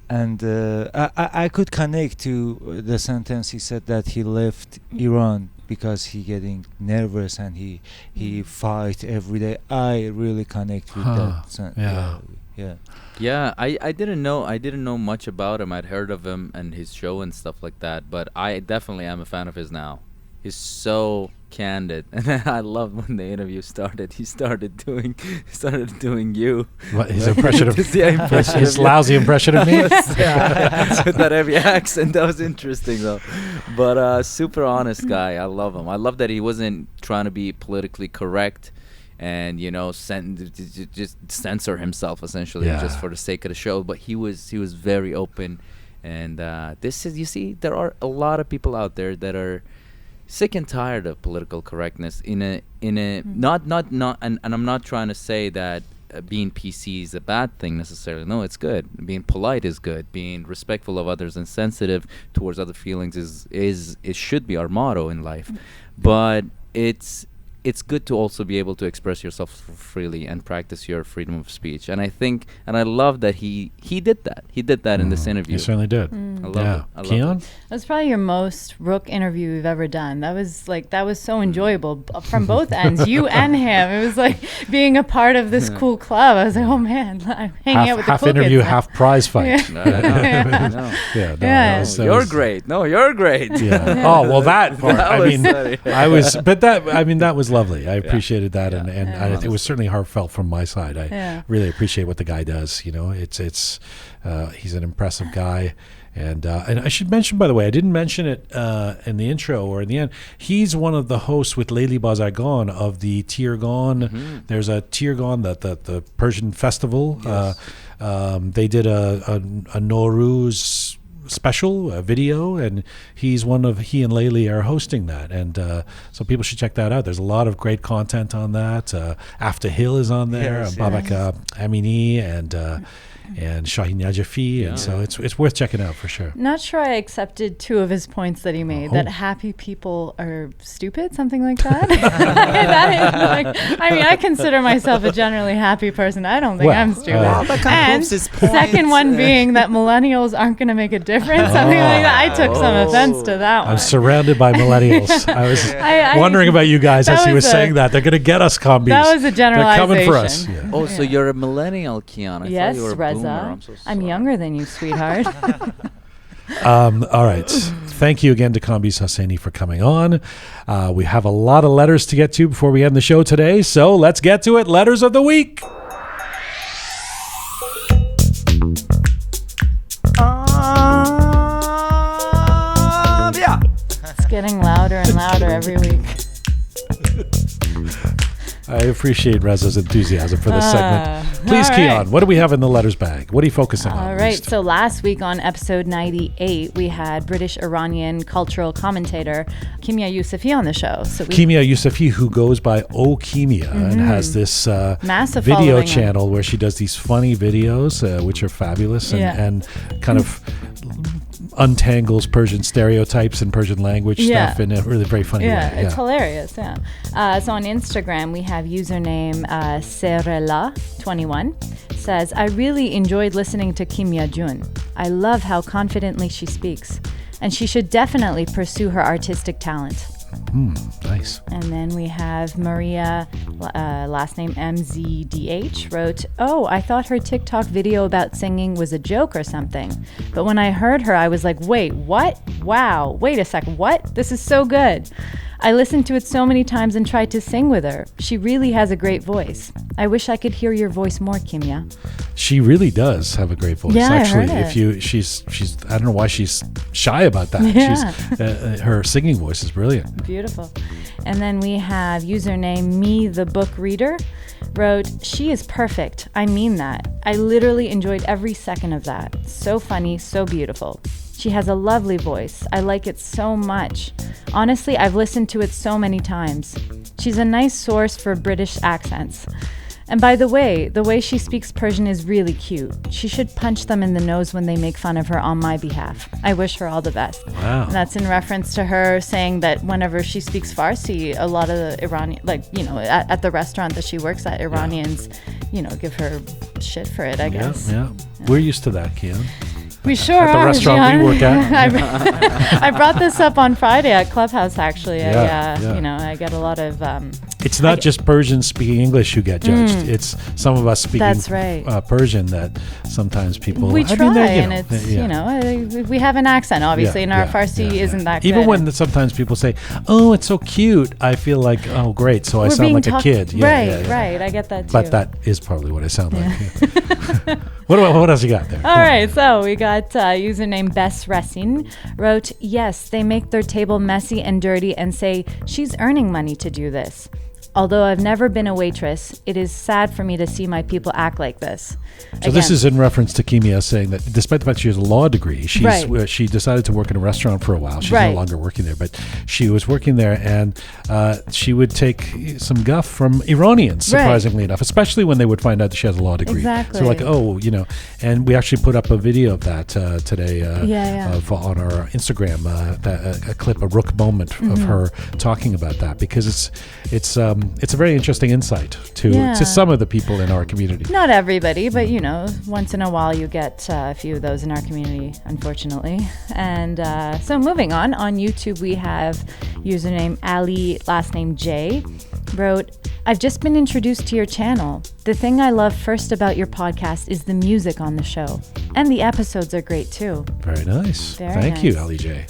And I could connect to the sentence he said that he left Iran because he getting nervous and he fight every day. I really connect with that. So, Yeah, I didn't know much about him. I'd heard of him and his show and stuff like that, but I definitely am a fan of his now. He's so candid, and I loved when the interview started. He started doing you. What, his impression of his of lousy impression of me. With that heavy accent, that was interesting though. But super honest guy. I love him. I love that he wasn't trying to be politically correct and just censor himself essentially just for the sake of the show. But he was very open, and this is, you see, there are a lot of people out there that are sick and tired of political correctness in a not and I'm not trying to say that being PC is a bad thing necessarily. No, it's good. Being polite is good. Being respectful of others and sensitive towards other feelings is it should be our motto in life. But it's good to also be able to express yourself freely and practice your freedom of speech. And I think, and I love that he did that. He did that in this interview. He certainly did. I love it. Keon? That was probably your most Roqe interview we've ever done. That was so enjoyable from both ends, you and him. It was like being a part of this cool club. I was like, oh man, I'm hanging out with the cool interview, kids now. half prize fight. You're great. No, you're great. Yeah. Oh well, that part. That was lovely. I appreciated that, and it was certainly heartfelt from my side. I really appreciate what the guy does. You know, it's he's an impressive guy. And I should mention, by the way, I didn't mention it in the intro or in the end. He's one of the hosts with Leili Bazargan of the Tirgan. Mm-hmm. There's a Tirgan, the Persian festival. Yes. They did a Nowruz special, a video, and he and Leili are hosting that, and so people should check that out. There's a lot of great content on that. After Hill is on there, Babak Amini and Shaheen Najafi, and so it's worth checking out for sure. Not sure I accepted two of his points that he made, that happy people are stupid, something like that. I consider myself a generally happy person. I don't think I'm stupid. And second one being that millennials aren't going to make a difference, something like that. I took some offense to that one. I'm surrounded by millennials. I was wondering about you guys as he was saying that. They're going to get us, Kambiz. That was a generalization. They're coming for us. Yeah. So you're a millennial, Kiana. Yes, Reza. I'm younger than you, sweetheart. All right. Thank you again to Kambiz Hosseini for coming on. We have a lot of letters to get to before we end the show today, so let's get to it. Letters of the week. It's getting louder and louder every week. I appreciate Reza's enthusiasm for this segment. Please, Keon, what do we have in the letters bag? What are you focusing on? All right. So last week on episode 98, we had British-Iranian cultural commentator Kimia Yousefi on the show. So Kimia Yousefi, who goes by O Kimia and has this massive video channel where she does these funny videos, which are fabulous and kind of untangles Persian stereotypes and Persian language stuff in a really very funny way. It's hilarious. So on Instagram, we have username Serela21 says, I really enjoyed listening to Kimia Jun. I love how confidently she speaks, and she should definitely pursue her artistic talent. Nice. And then we have Maria, last name MZDH, wrote, I thought her TikTok video about singing was a joke or something. But when I heard her, I was like, wait, what? Wow, wait a second, what? This is so good. I listened to it so many times and tried to sing with her. She really has a great voice. I wish I could hear your voice more, Kimia. She really does have a great voice. Yeah, actually, I heard it. She's I don't know why she's shy about that. Yeah. Her singing voice is brilliant. Beautiful. And then we have username Me the Book Reader wrote, she is perfect. I mean that. I literally enjoyed every second of that. So funny, so beautiful. She has a lovely voice. I like it so much. Honestly, I've listened to it so many times. She's a nice source for British accents. And by the way she speaks Persian is really cute. She should punch them in the nose when they make fun of her on my behalf. I wish her all the best. Wow. And that's in reference to her saying that whenever she speaks Farsi, a lot of the Iranian, at the restaurant that she works at, Iranians, give her shit for it, I guess. Yeah. We're used to that, Keon. We sure at the are, restaurant Jian. we work at. I brought this up on Friday at Clubhouse, actually. Yeah. You know, I get a lot of... It's not just Persians speaking English who get judged. It's some of us speaking That's right. Persian that sometimes people... we try, and it's, yeah. you know, we have an accent, obviously, and our Farsi isn't that good. Even when sometimes people say, oh, it's so cute, I feel like, oh, great, so I sound like a kid. Right, I get that too. But that is probably what I sound like. What else you got there? All right, so we got username Bess Ressin wrote, yes, they make their table messy and dirty and say, she's earning money to do this. Although I've never been a waitress, it is sad for me to see my people act like this. So this is in reference to Kimia saying that despite the fact she has a law degree, she decided to work in a restaurant for a while. She's no longer working there, but she was working there, and she would take some guff from Iranians, surprisingly enough, especially when they would find out that she has a law degree. Exactly. So like, oh, you know, and we actually put up a video of that today on our Instagram, a clip, a Roqe moment of her talking about that, because it's a very interesting insight to some of the people in our community. Not everybody, but you know, once in a while you get a few of those in our community, unfortunately. And so moving on YouTube we have username Ali, last name J, wrote, I've just been introduced to your channel. The thing I love first about your podcast is the music on the show. And the episodes are great too. Very nice. Thank you, Ali J.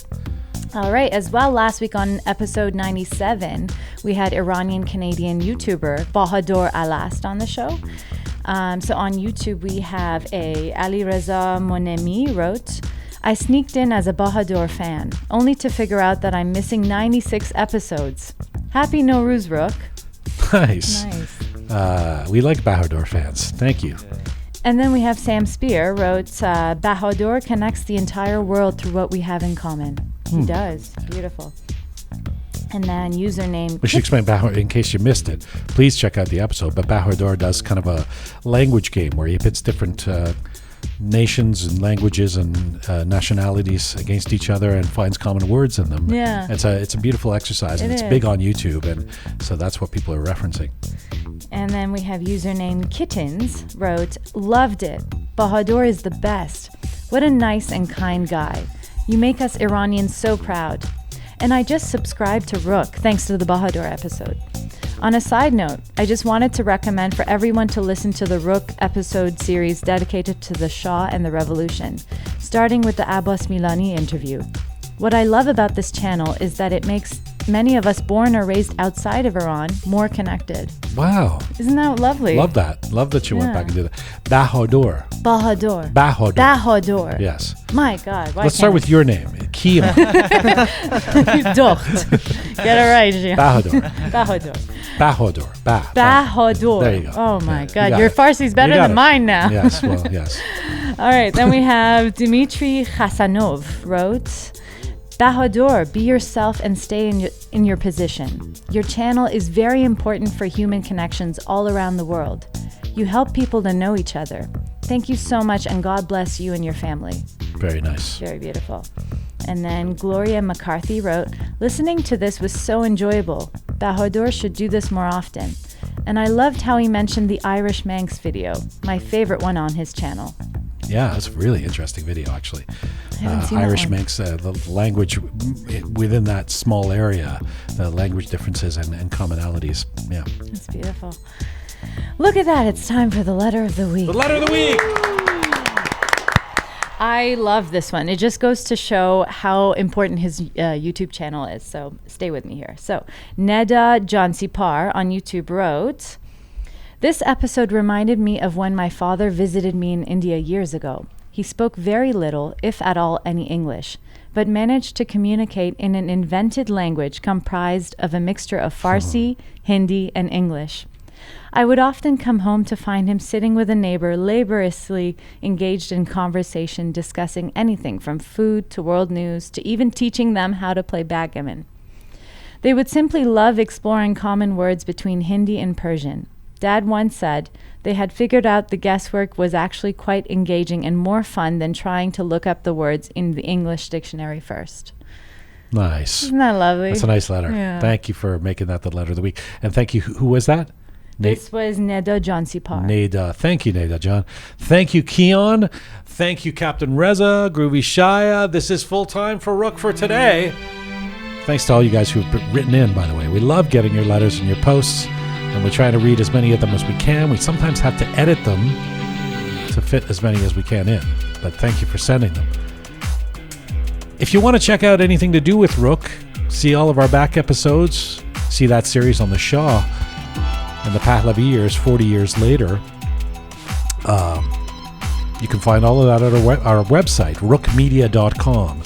All right, as well, last week on episode 97, we had Iranian-Canadian YouTuber Bahadur Alast on the show. So on YouTube, we have Ali Reza Monemi wrote, I sneaked in as a Bahadur fan, only to figure out that I'm missing 96 episodes. Happy Nowruz, Roqe. Nice. We like Bahadur fans. Thank you. And then we have Sam Spear wrote, Bahadur connects the entire world through what we have in common. He does. Beautiful. And then username... We should explain Bahadur, in case you missed it. Please check out the episode. But Bahadur does kind of a language game where he pits different nations and languages and nationalities against each other and finds common words in them. Yeah. It's a beautiful exercise, and it's big on YouTube, and so that's what people are referencing. And then we have username Kittens wrote, loved it. Bahadur is the best. What a nice and kind guy. You make us Iranians so proud. And I just subscribed to Roqe thanks to the Bahadur episode. On a side note, I just wanted to recommend for everyone to listen to the Roqe episode series dedicated to the Shah and the Revolution, starting with the Abbas Milani interview. What I love about this channel is that it makes many of us born or raised outside of Iran more connected. Wow. Isn't that lovely? Love that. Love that you went back and did that. Bahadur. Bahadur. Yes. My God. Let's start with your name. Kim. Docht. Get it right, Jian. Bahadur. Bahadur. There you go. Oh my God. Your Farsi's better than mine now. Yes, well, yes. All right. Then we have Dmitry Khasanov wrote, Bahadur, be yourself and stay in your position. Your channel is very important for human connections all around the world. You help people to know each other. Thank you so much, and God bless you and your family. Very nice. Very beautiful. And then Gloria McCarthy wrote, listening to this was so enjoyable. Bahadur should do this more often. And I loved how he mentioned the Irish Manx video, my favorite one on his channel. Yeah, it's a really interesting video, actually. Irish Manx, the language within that small area, the language differences and commonalities. Yeah. That's beautiful. Look at that. It's time for the letter of the week. The letter of the week! I love this one. It just goes to show how important his YouTube channel is. So stay with me here. So Neda Jansipar on YouTube wrote, this episode reminded me of when my father visited me in India years ago. He spoke very little, if at all, any English, but managed to communicate in an invented language comprised of a mixture of Farsi, Hindi, and English. I would often come home to find him sitting with a neighbor, laboriously engaged in conversation, discussing anything from food to world news to even teaching them how to play backgammon. They would simply love exploring common words between Hindi and Persian. Dad once said they had figured out the guesswork was actually quite engaging and more fun than trying to look up the words in the English dictionary first. Nice. Isn't that lovely? That's a nice letter. Yeah. Thank you for making that the letter of the week. And thank you. Who was that? This was Neda Jansipar. Neda. Thank you, Neda John. Thank you, Keon. Thank you, Captain Reza, Groovy Shaya. This is full time for Roqe for today. Thanks to all you guys who've written in, by the way. We love getting your letters and your posts, and we try to read as many of them as we can. We sometimes have to edit them to fit as many as we can in, but thank you for sending them. If you want to check out anything to do with Roqe, see all of our back episodes, see that series on the Shah and the Pahlavi years, 40 years later, you can find all of that at our website, roqemedia.com,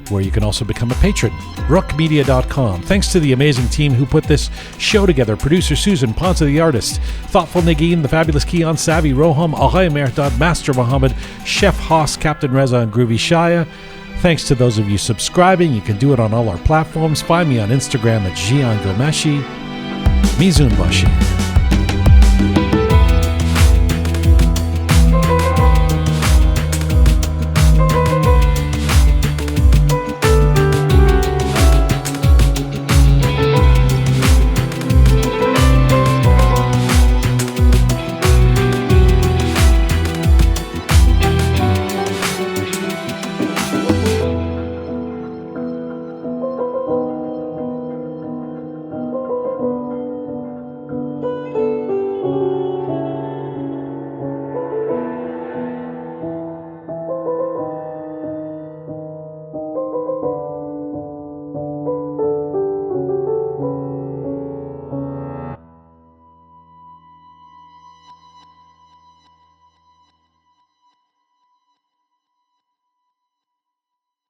where you can also become a patron, roqemedia.com. Thanks to the amazing team who put this show together: producer Susan, Ponce the artist, Thoughtful Nagin, the fabulous Keon, Savvy, Roham, Ahay Mehrdad, Master Mohammed, Chef Haas, Captain Reza, and Groovy Shaya. Thanks to those of you subscribing. You can do it on all our platforms. Find me on Instagram at Jian Ghomeshi. Mizun Bashi.